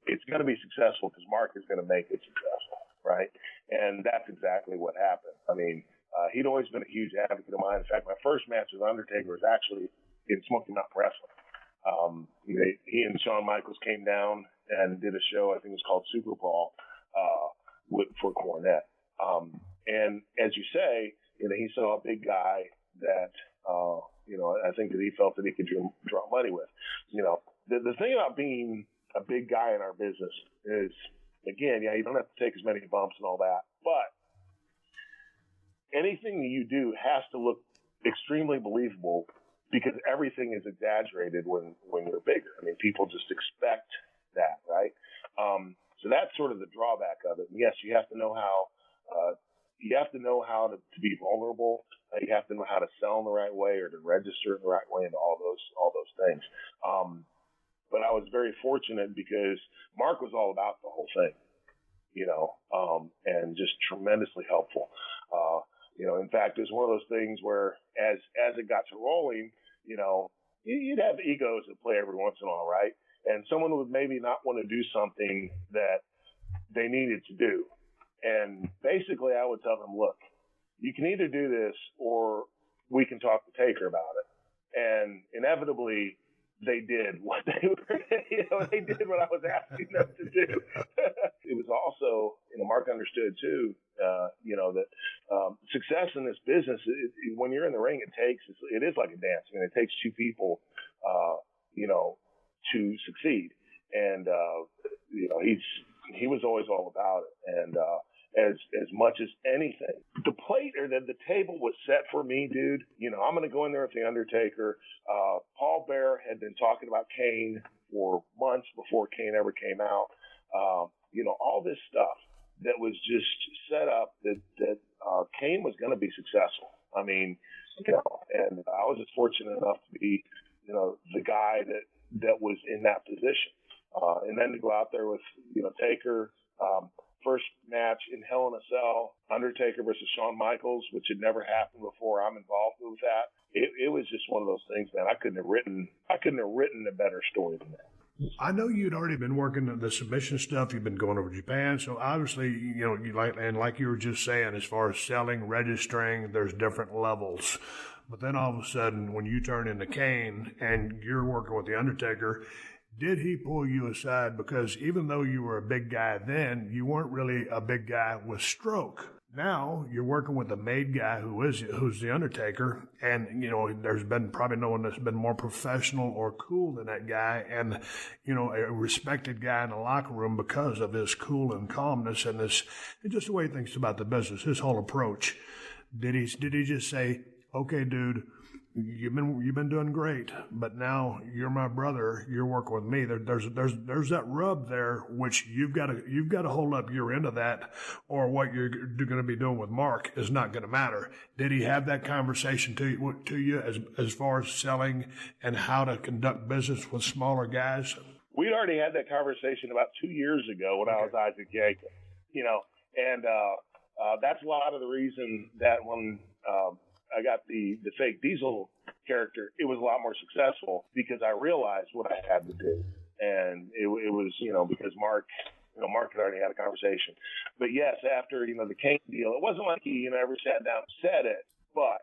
it's going to be successful because Mark is going to make it successful, right? And that's exactly what happened. I mean, he'd always been a huge advocate of mine. In fact, my first match with Undertaker was actually in Smoky Mountain Wrestling. He and Shawn Michaels came down and did a show, I think it was called Super Brawl, for Cornette. And as you say, you know, he saw a big guy that, you know, I think that he felt that he could draw money with. You know, the thing about being a big guy in our business is, again, you don't have to take as many bumps and all that, but anything that you do has to look extremely believable because everything is exaggerated when you're bigger. I mean, people just expect that, right? So that's sort of the drawback of it. And yes, you have to know how to be vulnerable. You have to know how to sell in the right way or to register in the right way and all those things. But I was very fortunate because Mark was all about the whole thing, you know, and just tremendously helpful. You know, in fact, it was one of those things where as it got to rolling, you know, you'd have egos that play every once in a while, right? And someone would maybe not want to do something that they needed to do. And basically I would tell them, look, you can either do this or we can talk to Taker about it. And inevitably they did what they were, you know, they did what I was asking them to do. It was also, you know, Mark understood too, you know, that success in this business, when you're in the ring, it is like a dance. I mean, it takes two people, you know, to succeed. And, you know, he was always all about it. And, as much as anything, the plate or the table was set for me, dude. You know, I'm going to go in there with the Undertaker. Paul Bearer had been talking about Kane for months before Kane ever came out. You know, all this stuff that was just set up that Kane was going to be successful. I mean, you know, and I was just fortunate enough to be, you know, the guy that was in that position. And then to go out there with, you know, Taker, first match in Hell in a Cell, Undertaker versus Shawn Michaels, which had never happened before. I'm involved with that. It was just one of those things, man. I couldn't have written a better story than that. I know you'd already been working on the submission stuff. You've been going over to Japan, so obviously, you know, like you were just saying, as far as selling, registering, there's different levels. But then all of a sudden, when you turn into Kane and you're working with the Undertaker, did he pull you aside? Because even though you were a big guy then, you weren't really a big guy with stroke. Now you're working with a made guy who's the Undertaker, and there's been probably no one that's been more professional or cool than that guy, and a respected guy in the locker room because of his cool and calmness and just the way he thinks about the business, his whole approach. Did he just say, "Okay, dude, you've been doing great, but now you're my brother. You're working with me." There's that rub there, which you've got to hold up your end of that, or what you're going to be doing with Mark is not going to matter. Did he have that conversation to you as far as selling and how to conduct business with smaller guys? We'd already had that conversation about 2 years ago when I was Isaac Jacob, and that's a lot of the reason that when I got the fake Diesel character, it was a lot more successful because I realized what I had to do. And it was, because Mark had already had a conversation. But yes, after, the Kane deal, it wasn't like he, ever sat down and said it, but,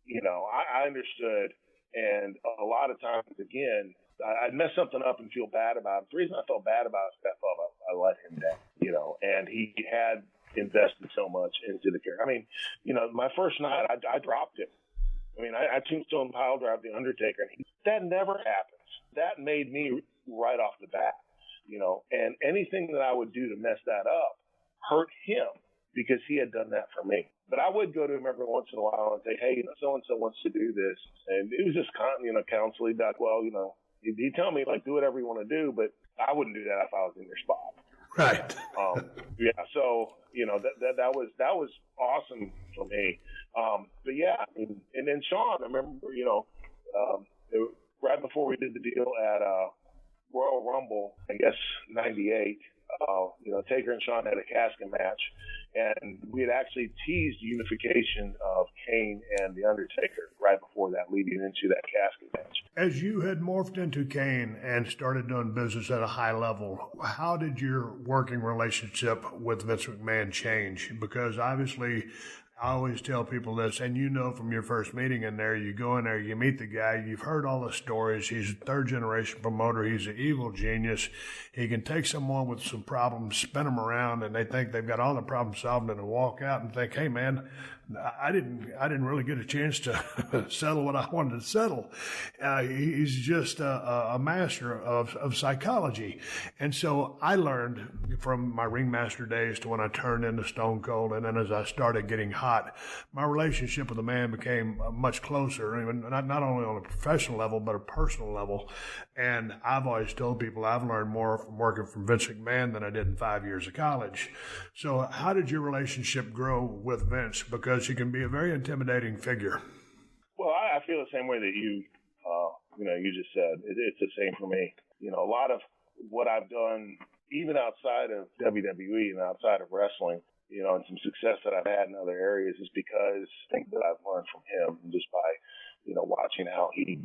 I understood. And a lot of times, again, I'd mess something up and feel bad about it. The reason I felt bad about it is I let him down, and he had invested so much into the character. I mean, my first night, I dropped him. I mean, I tombstone pile drive the Undertaker. That never happens. That made me right off the bat, and anything that I would do to mess that up hurt him because he had done that for me. But I would go to him every once in a while and say, "Hey, so-and-so wants to do this." And it was just counseling that, he'd tell me, do whatever you want to do, but I wouldn't do that if I was in your spot. Right. Yeah. So, that was awesome for me. But yeah, and then Sean, I remember, right before we did the deal at Royal Rumble, I guess 98, Taker and Sean had a casket match, and we had actually teased unification of Kane and the Undertaker right before that, leading into that casket match. As you had morphed into Kane and started doing business at a high level, how did your working relationship with Vince McMahon change? Because obviously, I always tell people this, and from your first meeting in there, you go in there, you meet the guy, you've heard all the stories. He's a third-generation promoter. He's an evil genius. He can take someone with some problems, spin them around, and they think they've got all the problems solved, and they walk out and think, "Hey, man, I didn't really get a chance to settle what I wanted to settle." He's just a master of psychology. And so I learned from my ringmaster days to when I turned into Stone Cold, and then as I started getting hot, my relationship with the man became much closer, even not only on a professional level, but a personal level. And I've always told people I've learned more from working from Vince McMahon than I did in 5 years of college. So how did your relationship grow with Vince? Because he can be a very intimidating figure. Well, I feel the same way that you just said. It's the same for me. A lot of what I've done, even outside of WWE and outside of wrestling, and some success that I've had in other areas is because things that I've learned from him just by, watching how he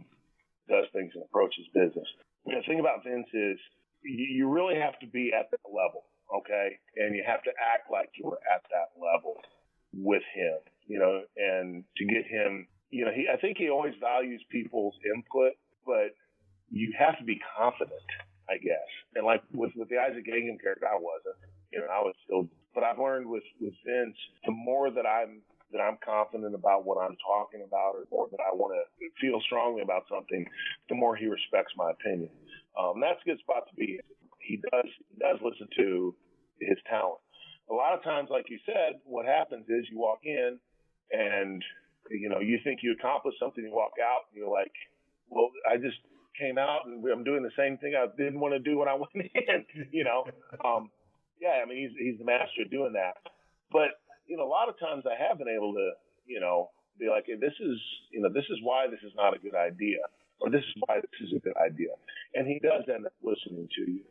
does things and approaches business. The thing about Vince is you really have to be at that level, okay? And you have to act like you were at that level with him, and to get him, I think he always values people's input, but you have to be confident, I guess. And like with the Isaac Jacob character, I wasn't, I was still, but I've learned with Vince, the more that I'm confident about what I'm talking about, or more that I want to feel strongly about something, the more he respects my opinion. That's a good spot to be in. He does listen to his talent. A lot of times, like you said, what happens is you walk in and, you think you accomplished something, you walk out and you're like, well, I just came out and I'm doing the same thing I didn't want to do when I went in, Yeah, I mean, he's the master of doing that. But, a lot of times I have been able to, be like, hey, this is why this is not a good idea, or this is why this is a good idea. And he does end up listening to you,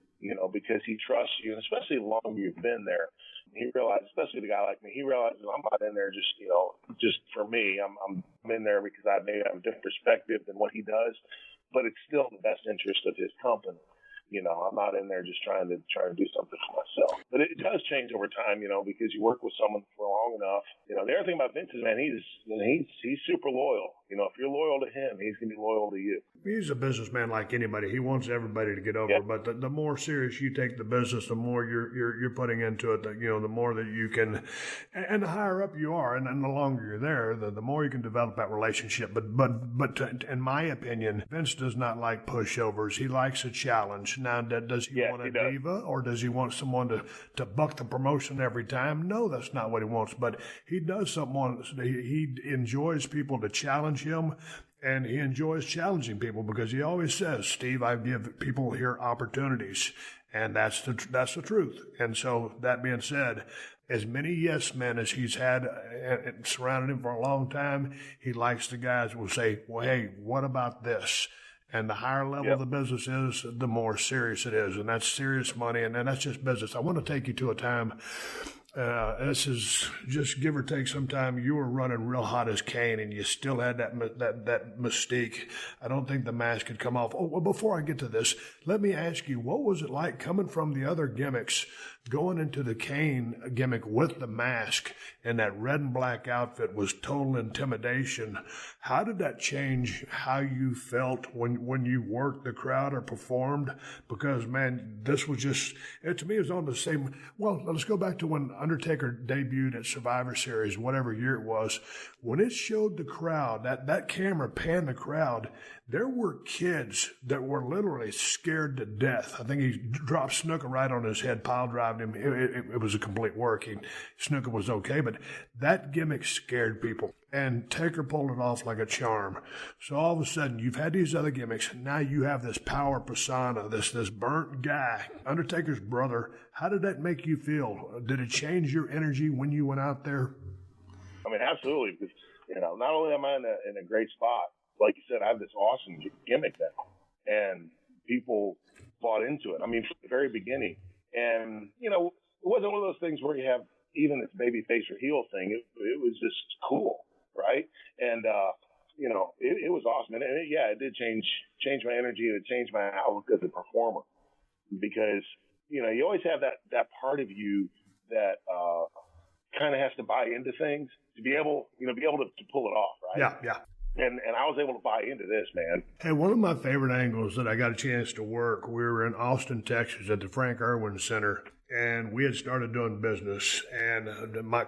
because he trusts you, and especially the longer you've been there. He realizes, especially the guy like me, he realizes I'm not in there just for me. I'm in there because I maybe have a different perspective than what he does, but it's still in the best interest of his company. I'm not in there just trying to do something for myself. But it does change over time, because you work with someone for long enough. The other thing about Vince is, man, he's super loyal. You know, if you're loyal to him, he's going to be loyal to you. He's a businessman like anybody. He wants everybody to get over. Yep. But the more serious you take the business, the more you're putting into it. The more that you can, and the higher up you are, and the longer you're there, the more you can develop that relationship. But in my opinion, Vince does not like pushovers. He likes a challenge. Now, does he want a diva, or does he want someone to buck the promotion every time? No, that's not what he wants. But he does something. He enjoys people to challenge him. And he enjoys challenging people because he always says, Steve, I give people here opportunities. And that's the truth. And so that being said, as many yes men as he's had and surrounded him for a long time, he likes the guys who will say, well, hey, what about this? And the higher level the business is, the more serious it is. And that's serious money. And then that's just business. I want to take you to a time. This is just give or take some time. You were running real hot as Kane, and you still had that mystique. I don't think the mask could come off. Oh, well, before I get to this, let me ask you, what was it like coming from the other gimmicks, going into the Kane gimmick with the mask, and that red and black outfit was total intimidation? How did that change how you felt when you worked the crowd or performed? Because, man, this was just, to me, it was on the same, well, let's go back to when Undertaker debuted at Survivor Series, whatever year it was. When it showed the crowd, that camera panned the crowd, there were kids that were literally scared to death. I think he dropped Snuka right on his head, pile drived him. It was a complete work. Snuka was okay, but that gimmick scared people. And Taker pulled it off like a charm. So all of a sudden, you've had these other gimmicks. Now you have this power persona, this burnt guy, Undertaker's brother. How did that make you feel? Did it change your energy when you went out there? I mean, absolutely. Because, not only am I in a great spot, like you said, I have this awesome gimmick now. And people bought into it. I mean, from the very beginning. And, it wasn't one of those things where you have even this baby face or heel thing. It was just cool. Right. And, it was awesome. And it did change my energy. It changed my outlook as a performer because, you always have that part of you that, kind of has to buy into things to be able to pull it off. Right. Yeah. Yeah. And I was able to buy into this, man. Hey, one of my favorite angles that I got a chance to work, we were in Austin, Texas at the Frank Irwin Center, and we had started doing business. And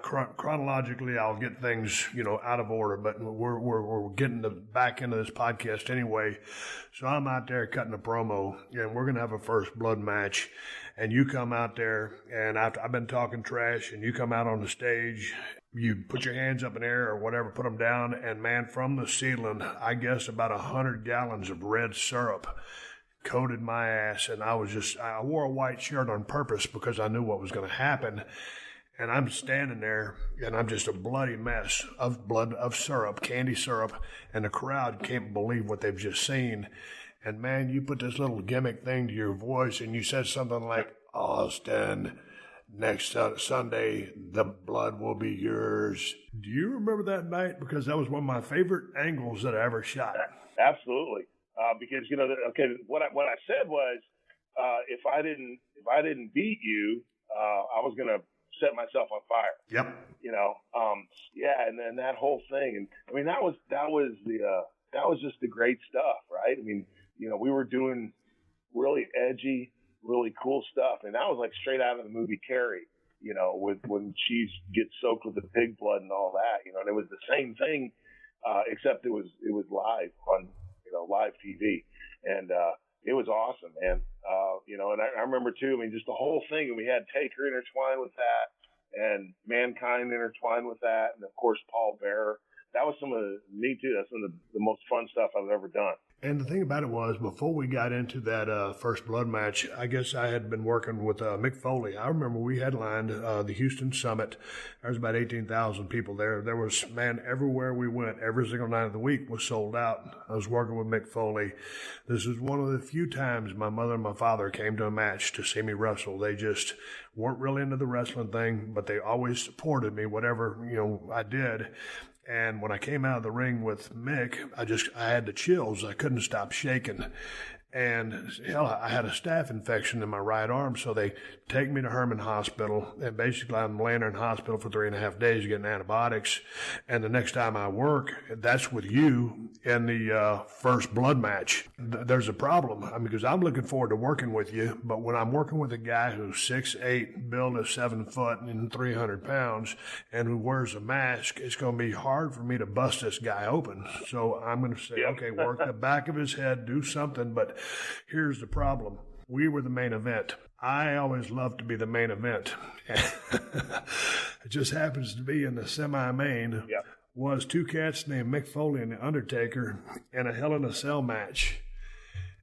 chronologically, I'll get things, out of order, but we're getting back into this podcast anyway. So I'm out there cutting a promo, and we're going to have a first blood match. And you come out there, and I've been talking trash, and you come out on the stage. You put your hands up in the air or whatever, put them down, and, man, from the ceiling, I guess about 100 gallons of red syrup coated my ass, and I wore a white shirt on purpose because I knew what was going to happen. And I'm standing there, and I'm just a bloody mess of blood, of syrup, candy syrup, and the crowd can't believe what they've just seen. And, man, you put this little gimmick thing to your voice, and you said something like, Austin, next Sunday, the blood will be yours. Do you remember that night? Because that was one of my favorite angles that I ever shot. Absolutely. Because, what I said was, if I didn't beat you, I was going to set myself on fire. Yep. And then that whole thing. And I mean, that was just the great stuff, right? I mean, we were doing really edgy, really cool stuff. And that was like straight out of the movie Carrie, with when she gets soaked with the pig blood and all that, and it was the same thing, except it was live on, live TV. And, it was awesome, man. And I remember too, I mean, just the whole thing, and we had Taker intertwined with that and Mankind intertwined with that. And of course, Paul Bearer. That was some of the most fun stuff I've ever done. And the thing about it was, before we got into that first blood match, I guess I had been working with Mick Foley. I remember we headlined the Houston Summit. There was about 18,000 people there. There was, man, everywhere we went, every single night of the week was sold out. I was working with Mick Foley. This is one of the few times my mother and my father came to a match to see me wrestle. They just weren't really into the wrestling thing, but they always supported me, whatever, I did. And when I came out of the ring with Mick, I had the chills. I couldn't stop shaking. And hell, I had a staph infection in my right arm, so they take me to Herman Hospital, and basically I'm laying there in hospital for 3.5 days getting antibiotics. And the next time I work, that's with you in the first blood match. There's a problem. I mean, because I'm looking forward to working with you, but when I'm working with a guy who's 6'8", built of 7 foot and 300 pounds, and who wears a mask, it's going to be hard for me to bust this guy open. So I'm going to say, okay, work the back of his head, do something, but here's the problem. We were the main event. I always love to be the main event. It just happens to be in the semi-main was two cats named Mick Foley and The Undertaker in a Hell in a Cell match.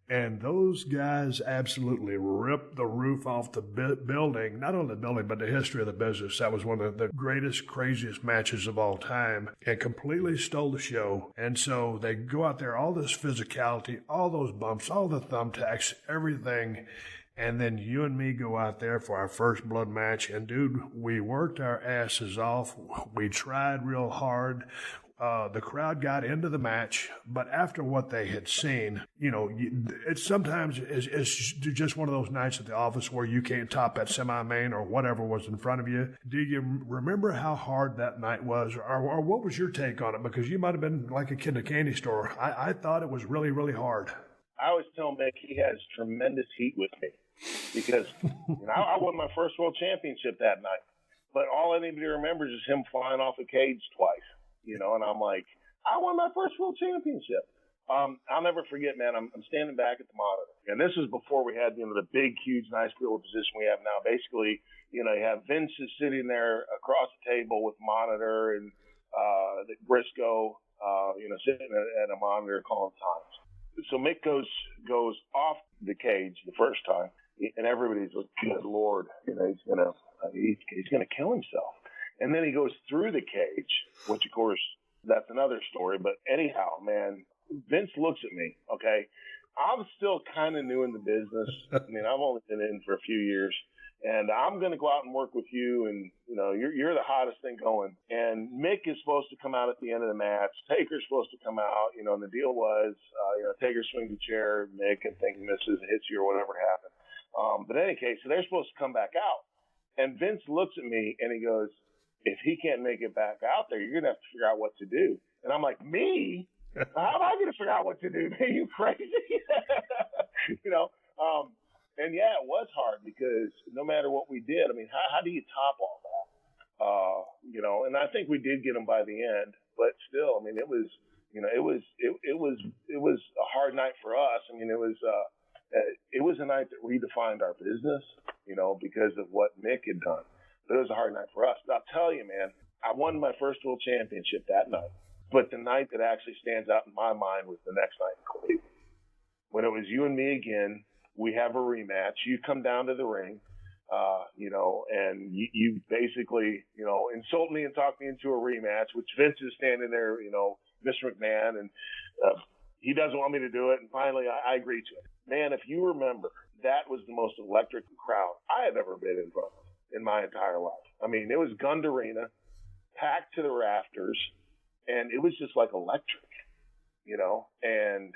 And those guys absolutely ripped the roof off the building, not only the building, but the history of the business. That was one of the greatest, craziest matches of all time, and completely stole the show. And so they go out there, all this physicality, all those bumps, all the thumbtacks, everything. And then you and me go out there for our first blood match. And, dude, we worked our asses off. We tried real hard. The crowd got into the match, but after what they had seen, you know, it's sometimes it's just one of those nights at the office where you can't top that semi-main or whatever was in front of you. Do you remember how hard that night was, or what was your take on it? Because you might have been like a kid in a candy store. I thought it was really, really hard. I always tell Mick he has tremendous heat with me because I won my first world championship that night, but all anybody remembers is him flying off a cage twice. You know, and I'm like, I won my first world championship. I'll never forget, man. I'm standing back at the monitor, and this is before we had, you know, the big, huge, nice field position we have now. Basically, you know, you have Vince is sitting there across the table with a monitor, and Briscoe, you know, sitting at a monitor calling times. So Mick goes off the cage the first time, and everybody's like, good Lord, you know, he's gonna kill himself. And then he goes through the cage, which, of course, that's another story. But anyhow, man, Vince looks at me, okay? I'm still kind of new in the business. I mean, I've only been in for a few years. And I'm going to go out and work with you. And, you know, you're the hottest thing going. And Mick is supposed to come out at the end of the match. Taker's supposed to come out, you know, and the deal was, you know, Taker swings the chair, Mick, and think misses, hits you or whatever happened. But in any case, so they're supposed to come back out. And Vince looks at me and he goes, if he can't make it back out there, you're going to have to figure out what to do. And I'm like, me? How am I going to figure out what to do? Are you crazy? You know? And yeah, it was hard because no matter what we did, I mean, how do you top all that? You know, and I think we did get him by the end, but still, I mean, it was, you know, it was a hard night for us. I mean, it was a night that redefined our business, you know, because of what Mick had done. But it was a hard night for us. But I'll tell you, man, I won my first world championship that night. But the night that actually stands out in my mind was the next night in Cleveland. When it was you and me again, we have a rematch. You come down to the ring, you know, and you basically, you know, insult me and talk me into a rematch, which Vince is standing there, you know, Mr. McMahon, and he doesn't want me to do it. And finally, I agree to it. Man, if you remember, that was the most electric crowd I have ever been in front of in my entire life. I mean, it was Gund Arena, packed to the rafters, and it was just like electric, you know, and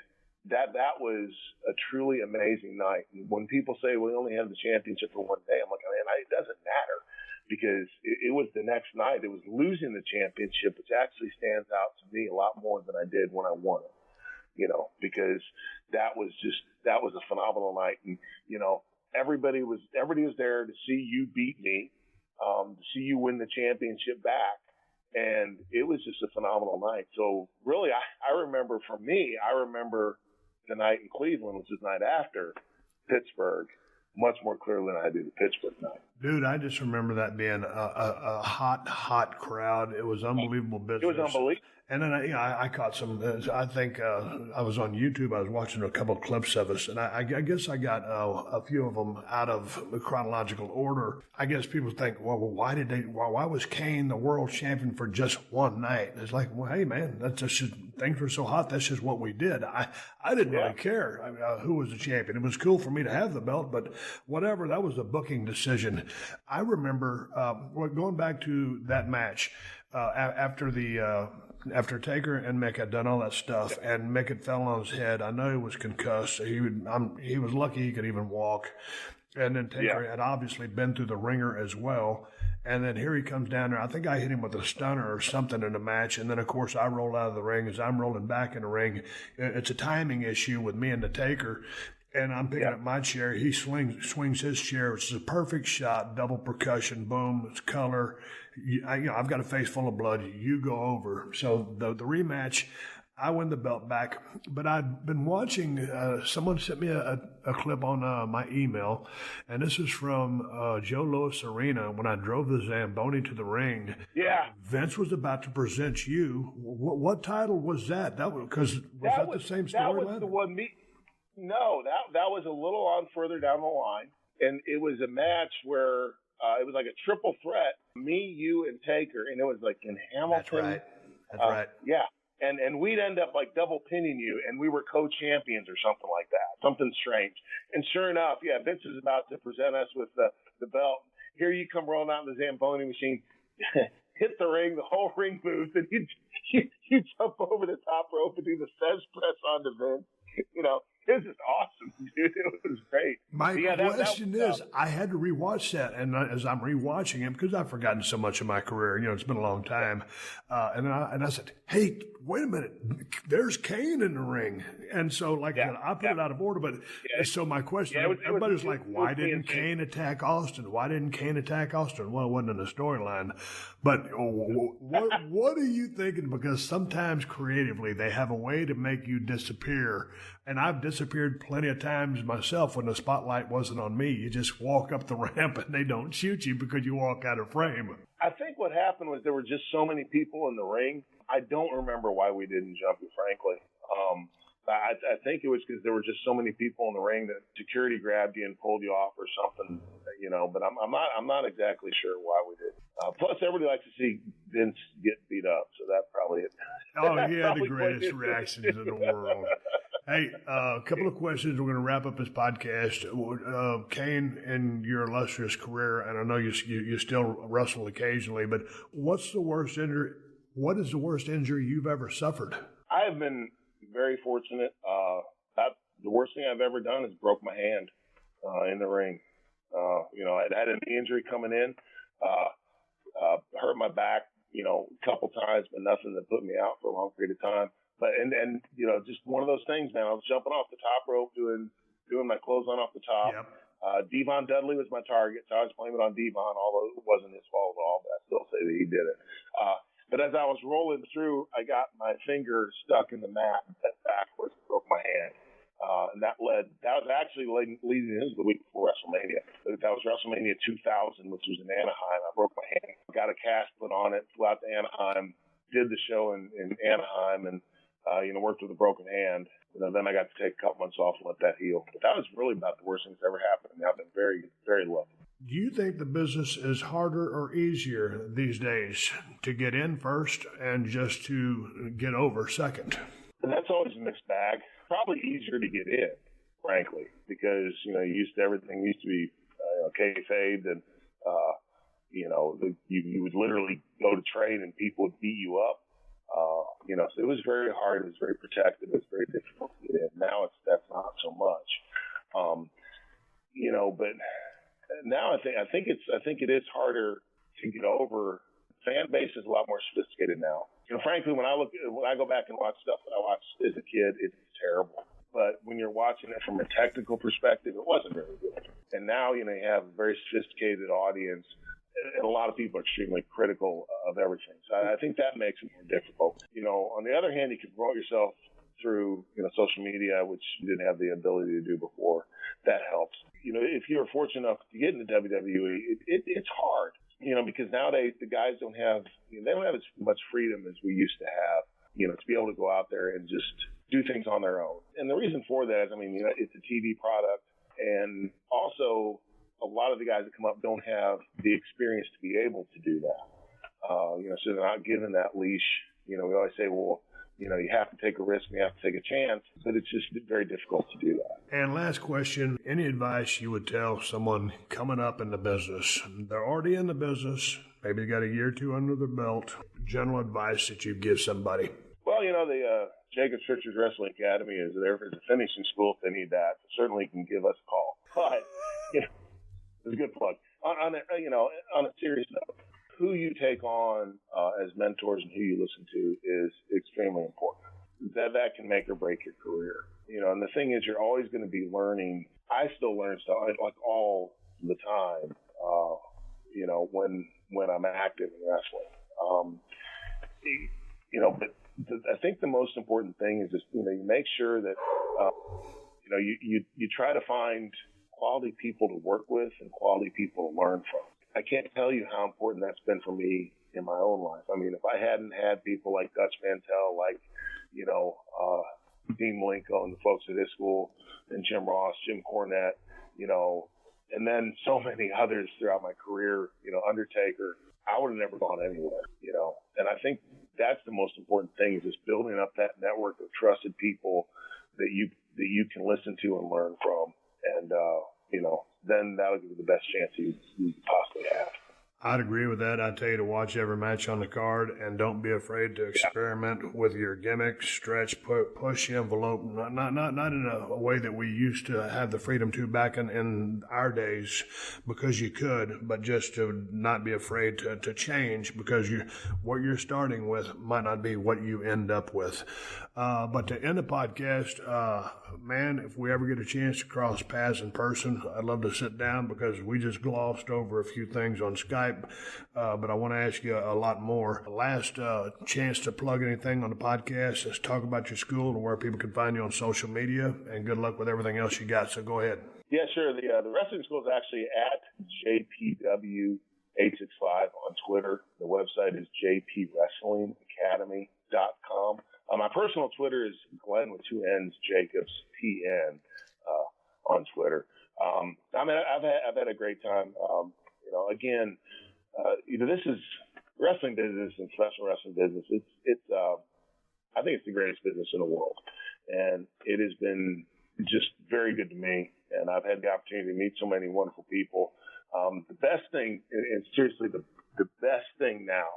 that was a truly amazing night. And when people say we only have the championship for one day, I'm like, man, it doesn't matter because it was the next night. It was losing the championship, which actually stands out to me a lot more than I did when I won it, you know, because that was a phenomenal night. And, you know, everybody was there to see you beat me, to see you win the championship back. And it was just a phenomenal night. So really, I remember the night in Cleveland, which is the night after Pittsburgh, much more clearly than I do the Pittsburgh night. Dude, I just remember that being a hot crowd. It was unbelievable business. It was unbelievable. And then I caught some, I think I was on YouTube. I was watching a couple of clips of us, and I guess I got a few of them out of chronological order. I guess people think, well, why was Kane the world champion for just one night? It's like, well, hey, man, that's just, things were so hot. That's just what we did. I didn't really care who was the champion. It was cool for me to have the belt, but whatever, that was a booking decision. I remember going back to that match after the after Taker and Mick had done all that stuff, and Mick had fell on his head, I know he was concussed. He was lucky he could even walk. And then Taker had obviously been through the ringer as well. And then here he comes down there. I think I hit him with a stunner or something in the match. And then, of course, I roll out of the ring. As I'm rolling back in the ring, it's a timing issue with me and the Taker. And I'm picking up my chair. He swings his chair, which is a perfect shot, double percussion, boom, it's color. I've got a face full of blood. You go over. So the rematch, I win the belt back. But I've been watching, someone sent me a clip on my email, and this is from Joe Louis Arena when I drove the Zamboni to the ring. Yeah. Vince was about to present you. What title was that? That was the same storyline? That was the one No, that was a little on further down the line, and it was a match where it was like a triple threat, me, you, and Taker, and it was like in Hamilton. That's right. Yeah, and we'd end up like double pinning you, and we were co-champions or something like that, something strange. And sure enough, Vince is about to present us with the belt. Here you come rolling out in the Zamboni machine, hit the ring, the whole ring moves, and you jump over the top rope and do the Fez press onto Vince. This is awesome, dude. It was great. My question is, I had to rewatch that, and as I'm rewatching it, because I've forgotten so much of my career, it's been a long time, and I said, hey, wait a minute, there's Kane in the ring. And so, I put it out of order, but so my question, everybody's like, why didn't Kane attack Austin? Why didn't Kane attack Austin? Well, it wasn't in the storyline. But what are you thinking? Because sometimes creatively, they have a way to make you disappear. And I've disappeared plenty of times myself when the spotlight wasn't on me. You just walk up the ramp and they don't shoot you because you walk out of frame. I think what happened was there were just so many people in the ring. I don't remember why we didn't jump you, frankly. I think it was because there were just so many people in the ring that security grabbed you and pulled you off or something, but I'm not exactly sure why we did. Plus, everybody likes to see Vince get beat up, so that probably it. Oh, he had the greatest reactions in the world. Hey, a couple of questions. We're going to wrap up this podcast. Kane, in your illustrious career, and I know you still wrestle occasionally, but what is the worst injury you've ever suffered? I have been very fortunate. The worst thing I've ever done is broke my hand in the ring. I'd had an injury coming in, hurt my back, a couple times, but nothing that put me out for a long period of time. But and just one of those things, man. I was jumping off the top rope, doing my clothesline off the top. Yep. Devon Dudley was my target, so I was blaming it on Devon, although it wasn't his fault at all. But I still say that he did it. But as I was rolling through, I got my finger stuck in the mat and bent backwards, broke my hand. And that was actually leading into the week before WrestleMania. That was WrestleMania 2000, which was in Anaheim. I broke my hand, got a cast put on it, flew out to Anaheim, did the show in Anaheim, and worked with a broken hand. Then I got to take a couple months off and let that heal. But that was really about the worst thing that's ever happened. And I've been very, very lucky. Do you think the business is harder or easier these days to get in first and just to get over second? And that's always a mixed bag. Probably easier to get in, frankly, because, everything used to be kayfabe, and, you would literally go to train and people would beat you up. So it was very hard. It was very protected. It was very difficult to get in. Now that's not so much. But now I think it is harder to get over. Fan base is a lot more sophisticated now. Frankly, when I go back and watch stuff that I watched as a kid, it's terrible. But when you're watching it from a technical perspective, it wasn't very good. And now, you have a very sophisticated audience. And a lot of people are extremely critical of everything. So I think that makes it more difficult. On the other hand, you can promote yourself through, social media, which you didn't have the ability to do before. That helps. If you're fortunate enough to get into WWE, it's hard, because nowadays the guys don't have as much freedom as we used to have, to be able to go out there and just do things on their own. And the reason for that is, it's a TV product, and also a lot of the guys that come up don't have the experience to be able to do that. So they're not given that leash. We always say, well, you have to take a risk and you have to take a chance, but it's just very difficult to do that. And last question, any advice you would tell someone coming up in the business? They're already in the business, maybe they got a year or two under their belt. General advice that you'd give somebody? Well, the Jacobs Church's Wrestling Academy is there as a finishing school if they need that. So certainly you can give us a call. But, it's a good plug. On a serious note, who you take on as mentors and who you listen to is extremely important. That can make or break your career. And the thing is, you're always going to be learning. I still learn stuff like all the time. When I'm active in wrestling. But I think the most important thing is just you make sure that you try to find quality people to work with and quality people to learn from. I can't tell you how important that's been for me in my own life. I mean, if I hadn't had people like Dutch Mantel, like, Dean Malenko and the folks at his school, and Jim Ross, Jim Cornette, and then so many others throughout my career, Undertaker, I would have never gone anywhere, And I think that's the most important thing is just building up that network of trusted people that you can listen to and learn from. And, then that'll give you the best chance you possibly have. I'd agree with that. I'd tell you to watch every match on the card and don't be afraid to experiment with your gimmicks, stretch, push the envelope. Not in a way that we used to have the freedom to back in our days because you could, but just to not be afraid to change because what you're starting with might not be what you end up with. But to end the podcast, man, if we ever get a chance to cross paths in person, I'd love to sit down because we just glossed over a few things on Skype. But I want to ask you a lot more. Last chance to plug anything on the podcast. Let's talk about your school and where people can find you on social media. And good luck with everything else you got. So go ahead. Yeah, sure. The wrestling school is actually at JPW865 on Twitter. The website is jpwrestlingacademy.com. My personal Twitter is Glenn with two N's, Jacobs, TN, on Twitter. I've had a great time. This is wrestling business and professional wrestling business. I think it's the greatest business in the world, and it has been just very good to me. And I've had the opportunity to meet so many wonderful people. The best thing, and seriously, the best thing now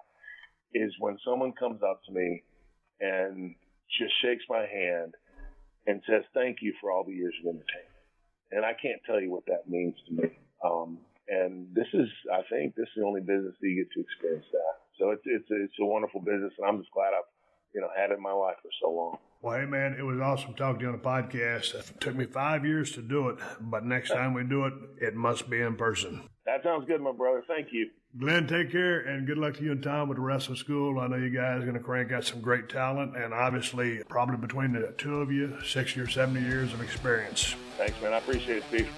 is when someone comes up to me and just shakes my hand and says, "Thank you for all the years of entertainment." And I can't tell you what that means to me. And I think this is the only business that you get to experience that. So it's a wonderful business, and I'm just glad I've had it in my life for so long. Well, hey, man, it was awesome talking to you on the podcast. It took me 5 years to do it, but next time we do it, it must be in person. That sounds good, my brother. Thank you. Glenn, take care, and good luck to you and Tom with the wrestling school. I know you guys are going to crank out some great talent, and obviously, probably between the two of you, 60 or 70 years of experience. Thanks, man. I appreciate it, Steve.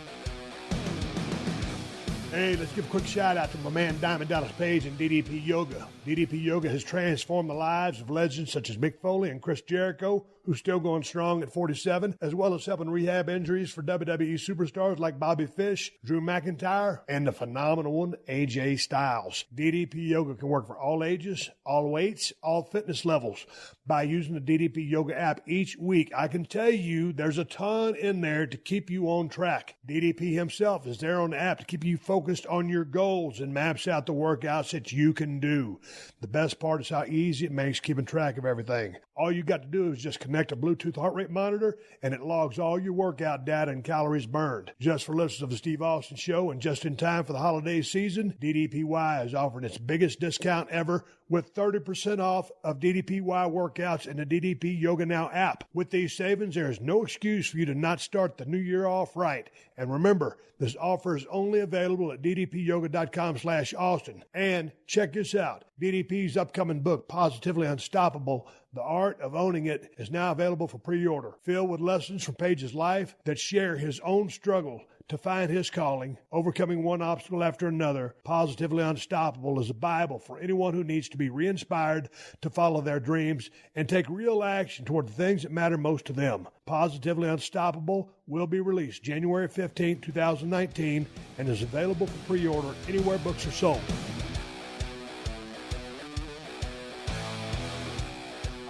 Hey, let's give a quick shout out to my man Diamond Dallas Page and DDP Yoga. DDP Yoga has transformed the lives of legends such as Mick Foley and Chris Jericho, who's still going strong at 47, as well as helping rehab injuries for WWE superstars like Bobby Fish, Drew McIntyre, and the phenomenal one, AJ Styles. DDP Yoga can work for all ages, all weights, all fitness levels. By using the DDP Yoga app each week, I can tell you there's a ton in there to keep you on track. DDP himself is there on the app to keep you focused on your goals and maps out the workouts that you can do. The best part is how easy it makes keeping track of everything. All you got to do is just connect a Bluetooth heart rate monitor, and it logs all your workout data and calories burned. Just for listeners of the Steve Austin Show and just in time for the holiday season, DDPY is offering its biggest discount ever with 30% off of DDPY workouts in the DDP Yoga Now app. With these savings, there is no excuse for you to not start the new year off right. And remember, this offer is only available at ddpyoga.com/Austin. And check this out. DDP's upcoming book, Positively Unstoppable, The Art of Owning It, is now available for pre-order. Filled with lessons from Page's life that share his own struggle to find his calling, overcoming one obstacle after another, Positively Unstoppable is a Bible for anyone who needs to be re-inspired to follow their dreams and take real action toward the things that matter most to them. Positively Unstoppable will be released January 15, 2019, and is available for pre-order anywhere books are sold.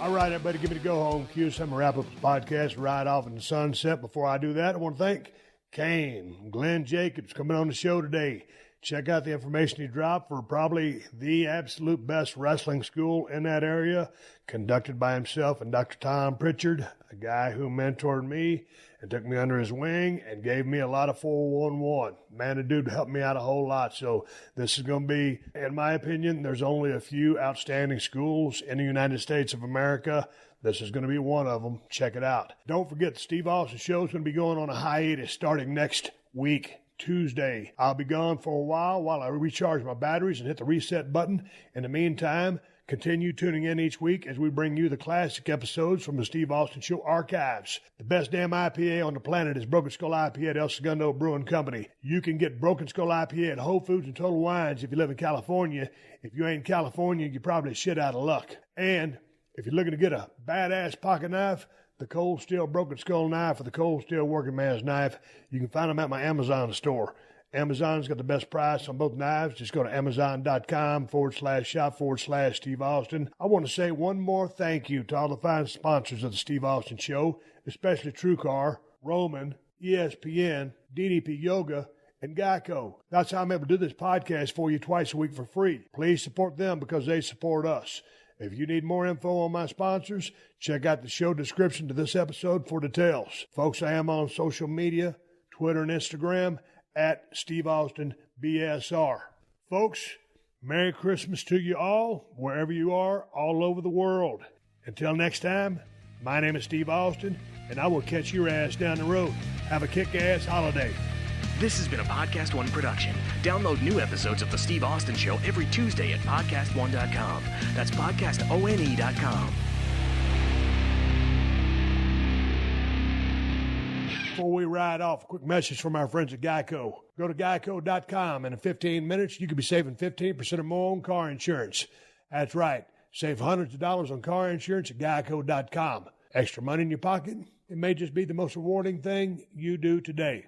All right, everybody, give me the go-home cue. So I'm going to wrap up the podcast right off in the sunset. Before I do that, I want to thank Kane, Glenn Jacobs, coming on the show today. Check out the information he dropped for probably the absolute best wrestling school in that area, conducted by himself and Dr. Tom Pritchard, a guy who mentored me and took me under his wing and gave me a lot of 411. Man, the dude helped me out a whole lot. So this is going to be, in my opinion, there's only a few outstanding schools in the United States of America. This is going to be one of them. Check it out. Don't forget, the Steve Austin Show is going to be going on a hiatus starting next week, Tuesday. I'll be gone for a while I recharge my batteries and hit the reset button. In the meantime, continue tuning in each week as we bring you the classic episodes from the Steve Austin Show archives. The best damn IPA on the planet is Broken Skull IPA at El Segundo Brewing Company. You can get Broken Skull IPA at Whole Foods and Total Wines if you live in California. If you ain't in California, you're probably shit out of luck. And if you're looking to get a badass pocket knife, the Cold Steel Broken Skull knife or the Cold Steel Working Man's knife, you can find them at my Amazon store. Amazon's got the best price on both knives. Just go to Amazon.com/shop/Steve Austin. I want to say one more thank you to all the fine sponsors of the Steve Austin Show, especially TrueCar, Roman, ESPN, DDP Yoga, and Geico. That's how I'm able to do this podcast for you twice a week for free. Please support them because they support us. If you need more info on my sponsors, check out the show description to this episode for details. Folks, I am on social media, Twitter and Instagram, at Steve Austin BSR. Folks, Merry Christmas to you all, wherever you are, all over the world. Until next time, my name is Steve Austin, and I will catch your ass down the road. Have a kick-ass holiday. This has been a Podcast One production. Download new episodes of The Steve Austin Show every Tuesday at PodcastOne.com. That's PodcastOne.com. Before we ride off, a quick message from our friends at Geico. Go to Geico.com, and in 15 minutes, you could be saving 15% or more on car insurance. That's right. Save hundreds of dollars on car insurance at Geico.com. Extra money in your pocket? It may just be the most rewarding thing you do today.